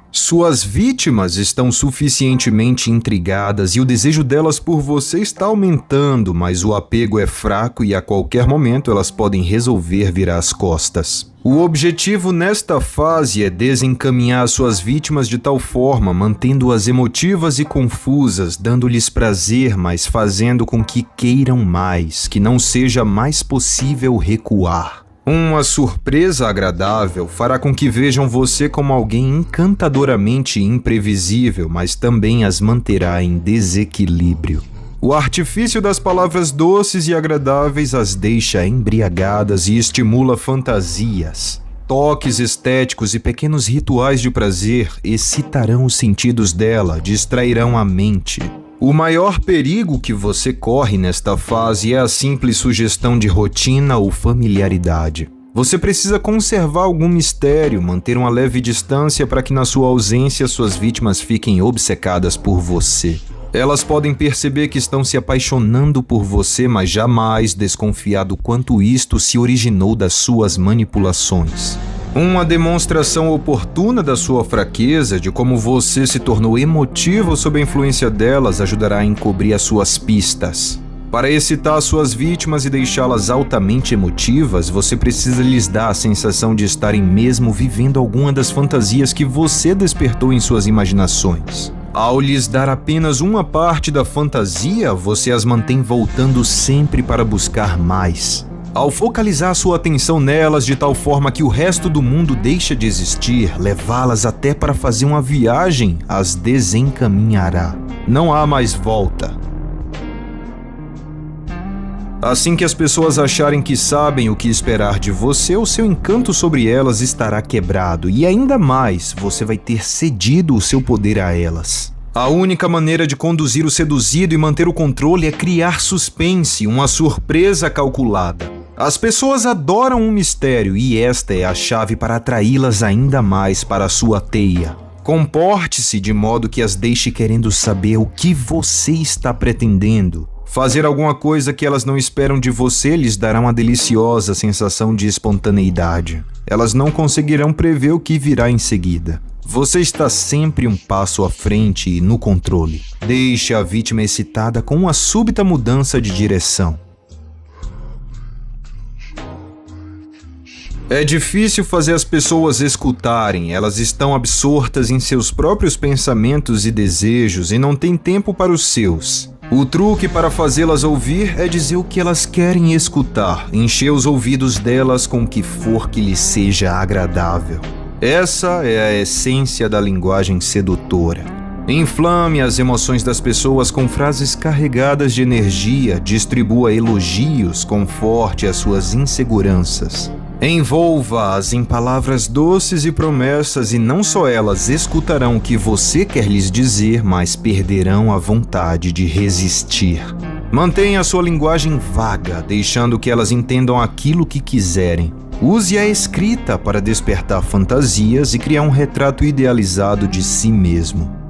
Suas vítimas estão suficientemente intrigadas e o desejo delas por você está aumentando, mas o apego é fraco e a qualquer momento elas podem resolver virar as costas. O objetivo nesta fase é desencaminhar suas vítimas de tal forma, mantendo-as emotivas e confusas, dando-lhes prazer, mas fazendo com que queiram mais, que não seja mais possível recuar. Uma surpresa agradável fará com que vejam você como alguém encantadoramente imprevisível, mas também as manterá em desequilíbrio. O artifício das palavras doces e agradáveis as deixa embriagadas e estimula fantasias. Toques estéticos e pequenos rituais de prazer excitarão os sentidos dela, distrairão a mente. O maior perigo que você corre nesta fase é a simples sugestão de rotina ou familiaridade. Você precisa conservar algum mistério, manter uma leve distância para que na sua ausência suas vítimas fiquem obcecadas por você. Elas podem perceber que estão se apaixonando por você, mas jamais desconfiar do quanto isto se originou das suas manipulações. Uma demonstração oportuna da sua fraqueza, de como você se tornou emotivo sob a influência delas, ajudará a encobrir as suas pistas. Para excitar suas vítimas e deixá-las altamente emotivas, você precisa lhes dar a sensação de estarem mesmo vivendo alguma das fantasias que você despertou em suas imaginações. Ao lhes dar apenas uma parte da fantasia, você as mantém voltando sempre para buscar mais. Ao focalizar sua atenção nelas de tal forma que o resto do mundo deixa de existir, levá-las até para fazer uma viagem, as desencaminhará. Não há mais volta. Assim que as pessoas acharem que sabem o que esperar de você, o seu encanto sobre elas estará quebrado e ainda mais, você vai ter cedido o seu poder a elas. A única maneira de conduzir o seduzido e manter o controle é criar suspense, uma surpresa calculada. As pessoas adoram um mistério e esta é a chave para atraí-las ainda mais para a sua teia. Comporte-se de modo que as deixe querendo saber o que você está pretendendo. Fazer alguma coisa que elas não esperam de você lhes dará uma deliciosa sensação de espontaneidade. Elas não conseguirão prever o que virá em seguida. Você está sempre um passo à frente e no controle. Deixe a vítima excitada com uma súbita mudança de direção. É difícil fazer as pessoas escutarem, elas estão absortas em seus próprios pensamentos e desejos e não têm tempo para os seus. O truque para fazê-las ouvir é dizer o que elas querem escutar, encher os ouvidos delas com o que for que lhes seja agradável. Essa é a essência da linguagem sedutora. Inflame as emoções das pessoas com frases carregadas de energia, distribua elogios, conforte as suas inseguranças. Envolva-as em palavras doces e promessas e não só elas escutarão o que você quer lhes dizer, mas perderão a vontade de resistir. Mantenha a sua linguagem vaga, deixando que elas entendam aquilo que quiserem. Use a escrita para despertar fantasias e criar um retrato idealizado de si mesmo.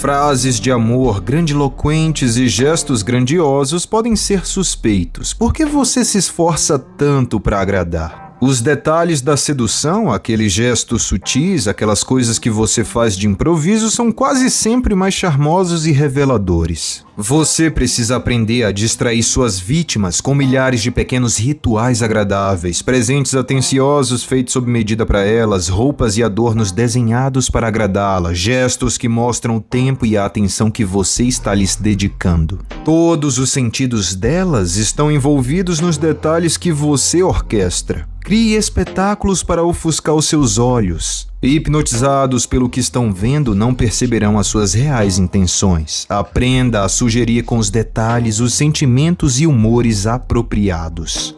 Frases de amor grandiloquentes e gestos grandiosos podem ser suspeitos. Por que você se esforça tanto para agradar? Os detalhes da sedução, aqueles gestos sutis, aquelas coisas que você faz de improviso, são quase sempre mais charmosos e reveladores. Você precisa aprender a distrair suas vítimas com milhares de pequenos rituais agradáveis, presentes atenciosos feitos sob medida para elas, roupas e adornos desenhados para agradá-las, gestos que mostram o tempo e a atenção que você está lhes dedicando. Todos os sentidos delas estão envolvidos nos detalhes que você orquestra. Crie espetáculos para ofuscar os seus olhos. Hipnotizados pelo que estão vendo, não perceberão as suas reais intenções. Aprenda a sugerir com os detalhes os sentimentos e humores apropriados.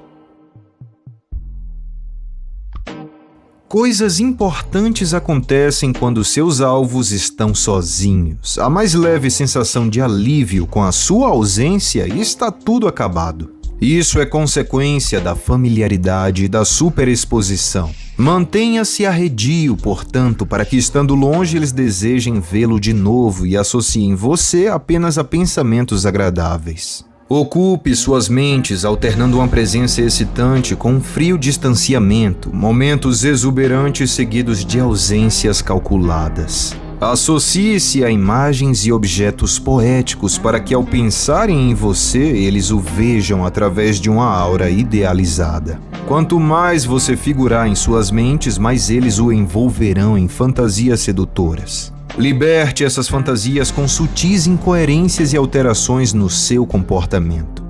Coisas importantes acontecem quando seus alvos estão sozinhos. A mais leve sensação de alívio com a sua ausência e está tudo acabado. Isso é consequência da familiaridade e da superexposição. Mantenha-se arredio, portanto, para que, estando longe, eles desejem vê-lo de novo e associem você apenas a pensamentos agradáveis. Ocupe suas mentes alternando uma presença excitante com um frio distanciamento, momentos exuberantes seguidos de ausências calculadas. Associe-se a imagens e objetos poéticos para que, ao pensarem em você, eles o vejam através de uma aura idealizada. Quanto mais você figurar em suas mentes, mais eles o envolverão em fantasias sedutoras. Liberte essas fantasias com sutis incoerências e alterações no seu comportamento.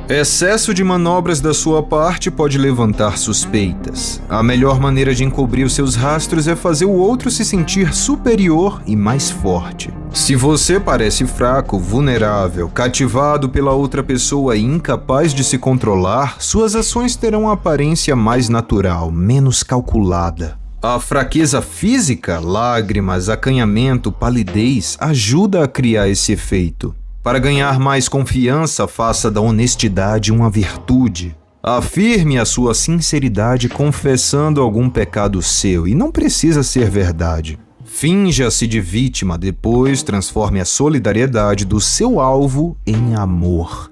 Excesso de manobras da sua parte pode levantar suspeitas. A melhor maneira de encobrir os seus rastros é fazer o outro se sentir superior e mais forte. Se você parece fraco, vulnerável, cativado pela outra pessoa e incapaz de se controlar, suas ações terão uma aparência mais natural, menos calculada. A fraqueza física, lágrimas, acanhamento, palidez, ajuda a criar esse efeito. Para ganhar mais confiança, faça da honestidade uma virtude. Afirme a sua sinceridade confessando algum pecado seu, e não precisa ser verdade. Finja-se de vítima, depois transforme a solidariedade do seu alvo em amor.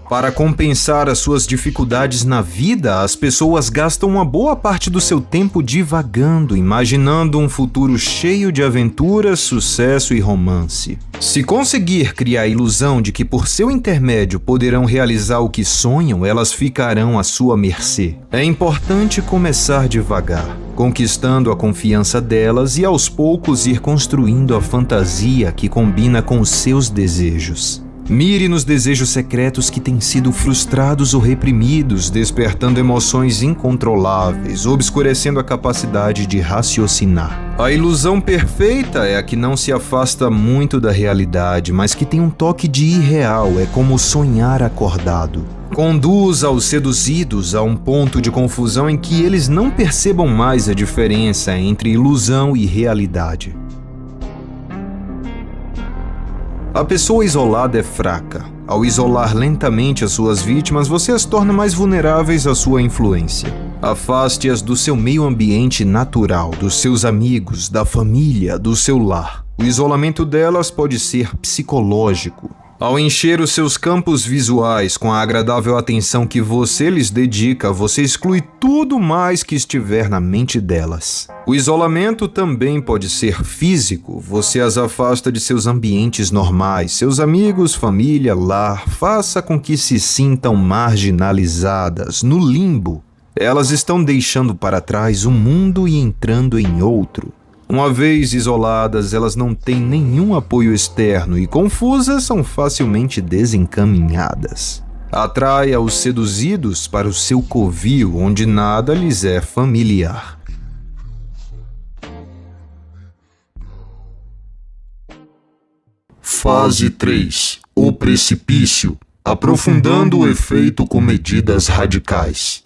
Para compensar as suas dificuldades na vida, as pessoas gastam uma boa parte do seu tempo divagando, imaginando um futuro cheio de aventuras, sucesso e romance. Se conseguir criar a ilusão de que por seu intermédio poderão realizar o que sonham, elas ficarão à sua mercê. É importante começar devagar, conquistando a confiança delas e aos poucos ir construindo a fantasia que combina com os seus desejos. Mire nos desejos secretos que têm sido frustrados ou reprimidos, despertando emoções incontroláveis, obscurecendo a capacidade de raciocinar. A ilusão perfeita é a que não se afasta muito da realidade, mas que tem um toque de irreal, é como sonhar acordado. Conduza os seduzidos a um ponto de confusão em que eles não percebam mais a diferença entre ilusão e realidade. A pessoa isolada é fraca. Ao isolar lentamente as suas vítimas, você as torna mais vulneráveis à sua influência. Afaste-as do seu meio ambiente natural, dos seus amigos, da família, do seu lar. O isolamento delas pode ser psicológico. Ao encher os seus campos visuais com a agradável atenção que você lhes dedica, você exclui tudo mais que estiver na mente delas. O isolamento também pode ser físico. Você as afasta de seus ambientes normais, seus amigos, família, lar. Faça com que se sintam marginalizadas, no limbo. Elas estão deixando para trás um mundo e entrando em outro. Uma vez isoladas, elas não têm nenhum apoio externo e, confusas, são facilmente desencaminhadas. Atraia os seduzidos para o seu covil, onde nada lhes é familiar. Fase 3. O precipício. Aprofundando o efeito com medidas radicais.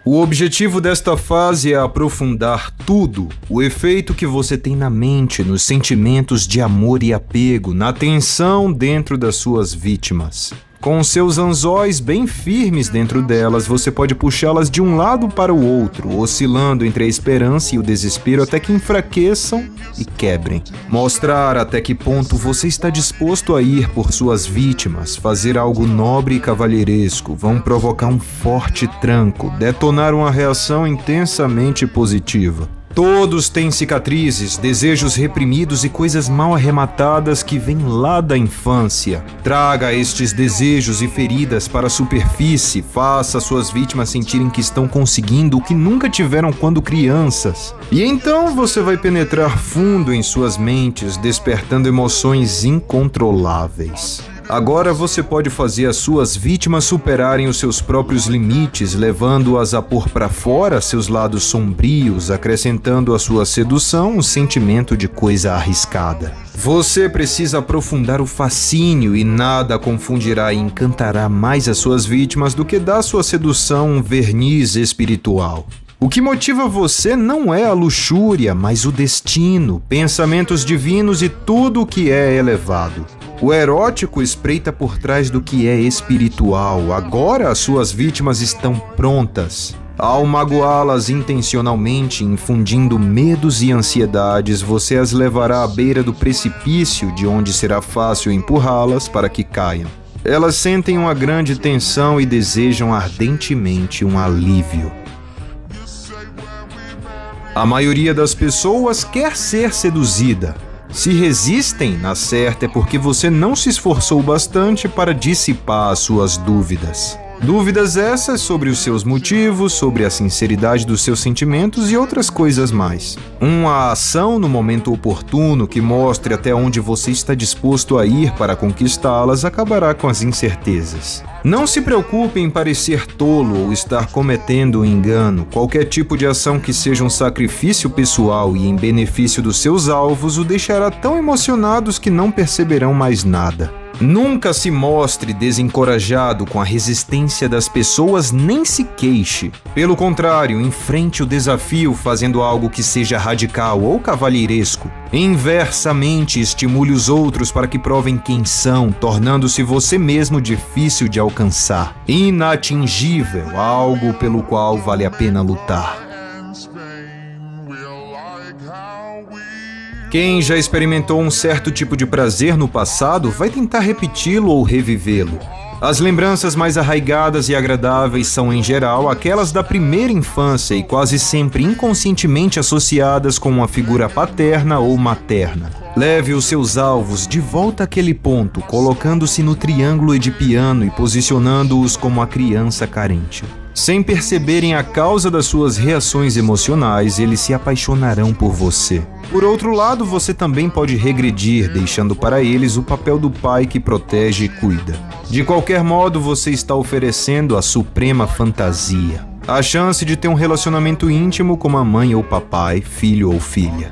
O objetivo desta fase é aprofundar tudo, o efeito que você tem na mente, nos sentimentos de amor e apego, na tensão dentro das suas vítimas. Com seus anzóis bem firmes dentro delas, você pode puxá-las de um lado para o outro, oscilando entre a esperança e o desespero até que enfraqueçam e quebrem. Mostrar até que ponto você está disposto a ir por suas vítimas, fazer algo nobre e cavalheiresco, vão provocar um forte tranco, detonar uma reação intensamente positiva. Todos têm cicatrizes, desejos reprimidos e coisas mal arrematadas que vêm lá da infância. Traga estes desejos e feridas para a superfície, faça suas vítimas sentirem que estão conseguindo o que nunca tiveram quando crianças. E então você vai penetrar fundo em suas mentes, despertando emoções incontroláveis. Agora você pode fazer as suas vítimas superarem os seus próprios limites, levando-as a pôr para fora seus lados sombrios, acrescentando à sua sedução um sentimento de coisa arriscada. Você precisa aprofundar o fascínio e nada confundirá e encantará mais as suas vítimas do que dar à sua sedução um verniz espiritual. O que motiva você não é a luxúria, mas o destino, pensamentos divinos e tudo o que é elevado. O erótico espreita por trás do que é espiritual. Agora as suas vítimas estão prontas. Ao magoá-las intencionalmente, infundindo medos e ansiedades, você as levará à beira do precipício, de onde será fácil empurrá-las para que caiam. Elas sentem uma grande tensão e desejam ardentemente um alívio. A maioria das pessoas quer ser seduzida. Se resistem, na certa é porque você não se esforçou bastante para dissipar as suas dúvidas. Dúvidas essas sobre os seus motivos, sobre a sinceridade dos seus sentimentos e outras coisas mais. Uma ação no momento oportuno que mostre até onde você está disposto a ir para conquistá-las acabará com as incertezas. Não se preocupe em parecer tolo ou estar cometendo um engano. Qualquer tipo de ação que seja um sacrifício pessoal e em benefício dos seus alvos o deixará tão emocionados que não perceberão mais nada. Nunca se mostre desencorajado com a resistência das pessoas, nem se queixe. Pelo contrário, enfrente o desafio fazendo algo que seja radical ou cavalheiresco. Inversamente, estimule os outros para que provem quem são, tornando-se você mesmo difícil de alcançar. Inatingível, algo pelo qual vale a pena lutar. Quem já experimentou um certo tipo de prazer no passado vai tentar repeti-lo ou revivê-lo. As lembranças mais arraigadas e agradáveis são, em geral, aquelas da primeira infância e quase sempre inconscientemente associadas com uma figura paterna ou materna. Leve os seus alvos de volta àquele ponto, colocando-se no triângulo edipiano e posicionando-os como a criança carente. Sem perceberem a causa das suas reações emocionais, eles se apaixonarão por você. Por outro lado, você também pode regredir, deixando para eles o papel do pai que protege e cuida. De qualquer modo, você está oferecendo a suprema fantasia. A chance de ter um relacionamento íntimo com a mãe ou papai, filho ou filha.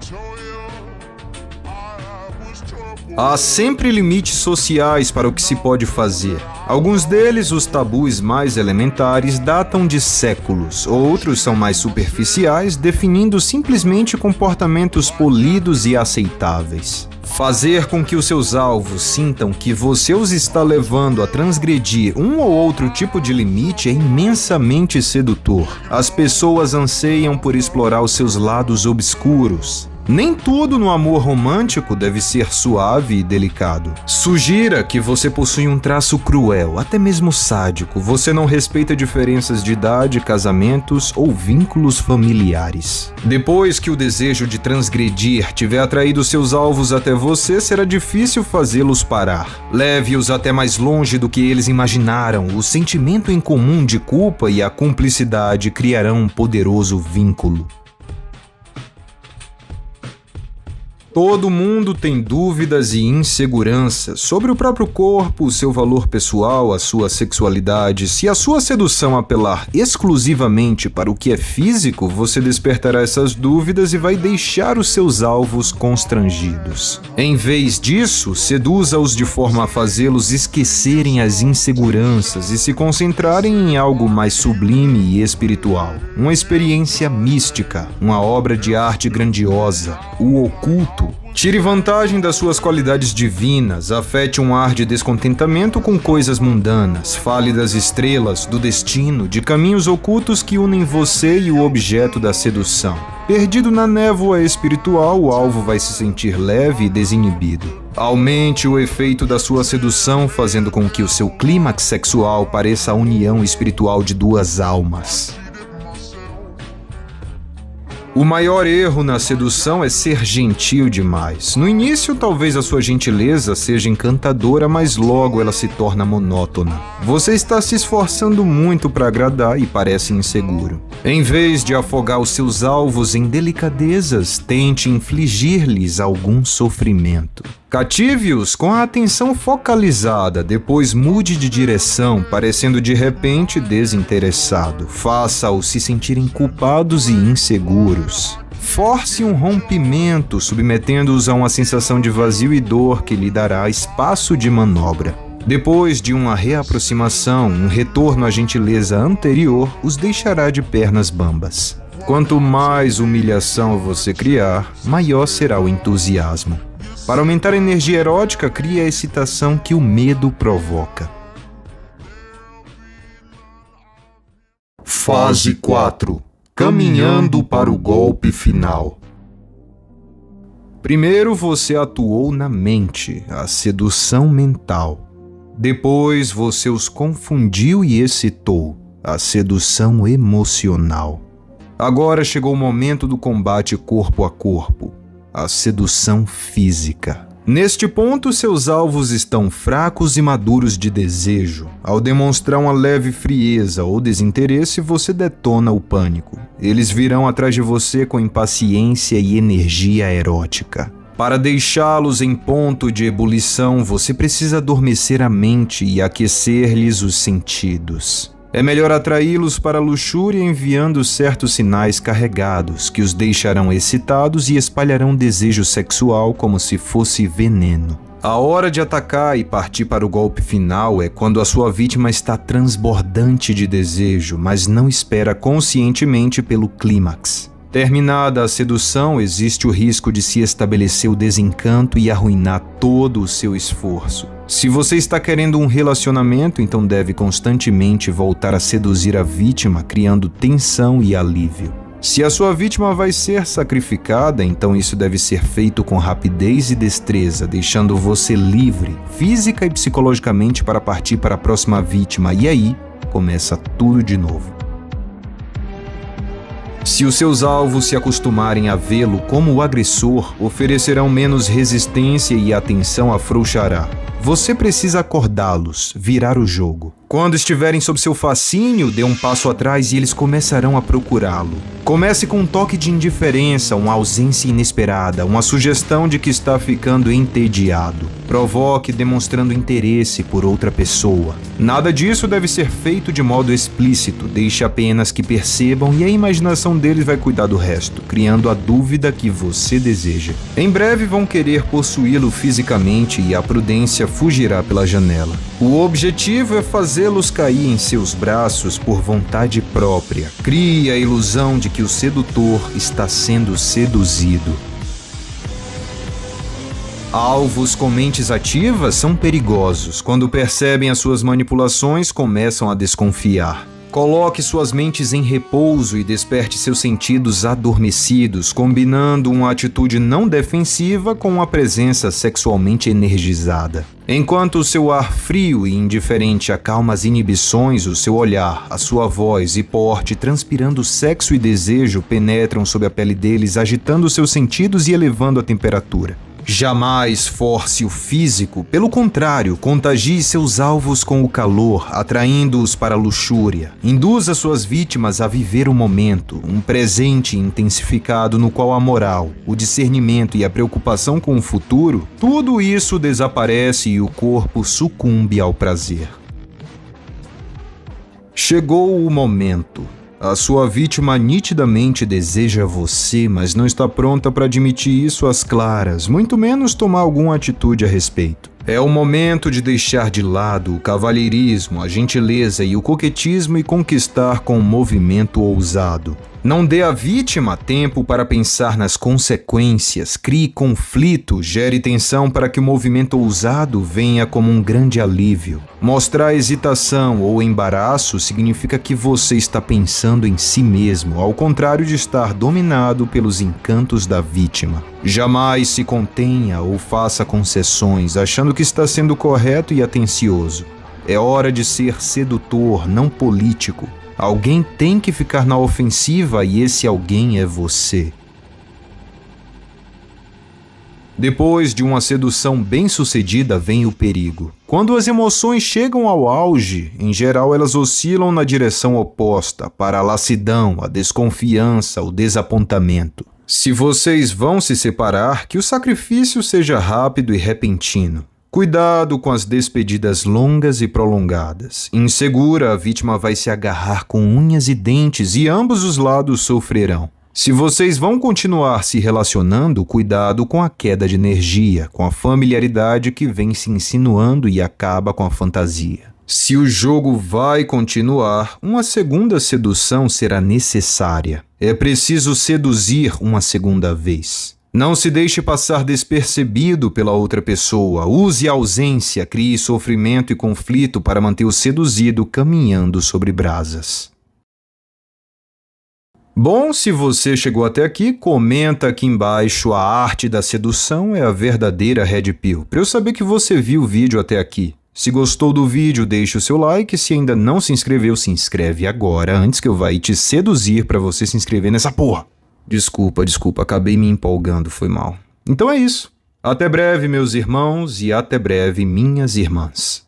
Há sempre limites sociais para o que se pode fazer. Alguns deles, os tabus mais elementares, datam de séculos. Outros são mais superficiais, definindo simplesmente comportamentos polidos e aceitáveis. Fazer com que os seus alvos sintam que você os está levando a transgredir um ou outro tipo de limite é imensamente sedutor. As pessoas anseiam por explorar os seus lados obscuros. Nem tudo no amor romântico deve ser suave e delicado. Sugira que você possui um traço cruel, até mesmo sádico. Você não respeita diferenças de idade, casamentos ou vínculos familiares. Depois que o desejo de transgredir tiver atraído seus alvos até você, será difícil fazê-los parar. Leve-os até mais longe do que eles imaginaram. O sentimento em comum de culpa e a cumplicidade criarão um poderoso vínculo. Todo mundo tem dúvidas e inseguranças sobre o próprio corpo, o seu valor pessoal, a sua sexualidade. Se a sua sedução apelar exclusivamente para o que é físico, você despertará essas dúvidas e vai deixar os seus alvos constrangidos. Em vez disso, seduza-os de forma a fazê-los esquecerem as inseguranças e se concentrarem em algo mais sublime e espiritual. Uma experiência mística, uma obra de arte grandiosa, o oculto. Tire vantagem das suas qualidades divinas, afete um ar de descontentamento com coisas mundanas, fale das estrelas, do destino, de caminhos ocultos que unem você e o objeto da sedução. Perdido na névoa espiritual, o alvo vai se sentir leve e desinibido. Aumente o efeito da sua sedução, fazendo com que o seu clímax sexual pareça a união espiritual de duas almas. O maior erro na sedução é ser gentil demais. No início, talvez a sua gentileza seja encantadora, mas logo ela se torna monótona. Você está se esforçando muito para agradar e parece inseguro. Em vez de afogar os seus alvos em delicadezas, tente infligir-lhes algum sofrimento. Cative-os com a atenção focalizada, depois mude de direção, parecendo de repente desinteressado. Faça-os se sentirem culpados e inseguros. Force um rompimento, submetendo-os a uma sensação de vazio e dor que lhe dará espaço de manobra. Depois de uma reaproximação, um retorno à gentileza anterior os deixará de pernas bambas. Quanto mais humilhação você criar, maior será o entusiasmo. Para aumentar a energia erótica, crie a excitação que o medo provoca. Fase 4. Caminhando para o golpe final. Primeiro você atuou na mente, a sedução mental. Depois você os confundiu e excitou, a sedução emocional. Agora chegou o momento do combate corpo a corpo, a sedução física. Neste ponto, seus alvos estão fracos e maduros de desejo. Ao demonstrar uma leve frieza ou desinteresse, você detona o pânico. Eles virão atrás de você com impaciência e energia erótica. Para deixá-los em ponto de ebulição, você precisa adormecer a mente e aquecer-lhes os sentidos. É melhor atraí-los para a luxúria enviando certos sinais carregados que os deixarão excitados e espalharão desejo sexual como se fosse veneno. A hora de atacar e partir para o golpe final é quando a sua vítima está transbordante de desejo, mas não espera conscientemente pelo clímax. Terminada a sedução, existe o risco de se estabelecer o desencanto e arruinar todo o seu esforço. Se você está querendo um relacionamento, então deve constantemente voltar a seduzir a vítima, criando tensão e alívio. Se a sua vítima vai ser sacrificada, então isso deve ser feito com rapidez e destreza, deixando você livre, física e psicologicamente, para partir para a próxima vítima, e aí começa tudo de novo. Se os seus alvos se acostumarem a vê-lo como o agressor, oferecerão menos resistência e a tensão afrouxará. Você precisa acordá-los, virar o jogo. Quando estiverem sob seu fascínio, dê um passo atrás e eles começarão a procurá-lo. Comece com um toque de indiferença, uma ausência inesperada, uma sugestão de que está ficando entediado. Provoque demonstrando interesse por outra pessoa. Nada disso deve ser feito de modo explícito, deixe apenas que percebam e a imaginação deles vai cuidar do resto, criando a dúvida que você deseja. Em breve vão querer possuí-lo fisicamente e a prudência fugirá pela janela. O objetivo é fazê-los cair em seus braços por vontade própria. Crie a ilusão de que o sedutor está sendo seduzido. Alvos com mentes ativas são perigosos. Quando percebem as suas manipulações, começam a desconfiar. Coloque suas mentes em repouso e desperte seus sentidos adormecidos, combinando uma atitude não defensiva com uma presença sexualmente energizada. Enquanto o seu ar frio e indiferente acalma as inibições, o seu olhar, a sua voz e porte, transpirando sexo e desejo, penetram sob a pele deles, agitando seus sentidos e elevando a temperatura. Jamais force o físico, pelo contrário, contagie seus alvos com o calor, atraindo-os para a luxúria. Induza suas vítimas a viver o momento, um presente intensificado no qual a moral, o discernimento e a preocupação com o futuro, tudo isso desaparece e o corpo sucumbe ao prazer. Chegou o momento. A sua vítima nitidamente deseja você, mas não está pronta para admitir isso às claras, muito menos tomar alguma atitude a respeito. É o momento de deixar de lado o cavalheirismo, a gentileza e o coquetismo e conquistar com um movimento ousado. Não dê à vítima tempo para pensar nas consequências, crie conflito, gere tensão para que o movimento ousado venha como um grande alívio. Mostrar hesitação ou embaraço significa que você está pensando em si mesmo, ao contrário de estar dominado pelos encantos da vítima. Jamais se contenha ou faça concessões, achando que está sendo correto e atencioso. É hora de ser sedutor, não político. Alguém tem que ficar na ofensiva e esse alguém é você. Depois de uma sedução bem-sucedida vem o perigo. Quando as emoções chegam ao auge, em geral elas oscilam na direção oposta, para a lassidão, a desconfiança, o desapontamento. Se vocês vão se separar, que o sacrifício seja rápido e repentino. Cuidado com as despedidas longas e prolongadas. Insegura, a vítima vai se agarrar com unhas e dentes e ambos os lados sofrerão. Se vocês vão continuar se relacionando, cuidado com a queda de energia, com a familiaridade que vem se insinuando e acaba com a fantasia. Se o jogo vai continuar, uma segunda sedução será necessária. É preciso seduzir uma segunda vez. Não se deixe passar despercebido pela outra pessoa. Use a ausência, crie sofrimento e conflito para manter o seduzido caminhando sobre brasas. Bom, se você chegou até aqui, comenta aqui embaixo: a arte da sedução é a verdadeira Red Pill, para eu saber que você viu o vídeo até aqui. Se gostou do vídeo, deixe o seu like. Se ainda não se inscreveu, se inscreve agora, antes que eu vá te seduzir para você se inscrever nessa porra. Desculpa, acabei me empolgando, foi mal. Então é isso. Até breve, meus irmãos, e até breve, minhas irmãs.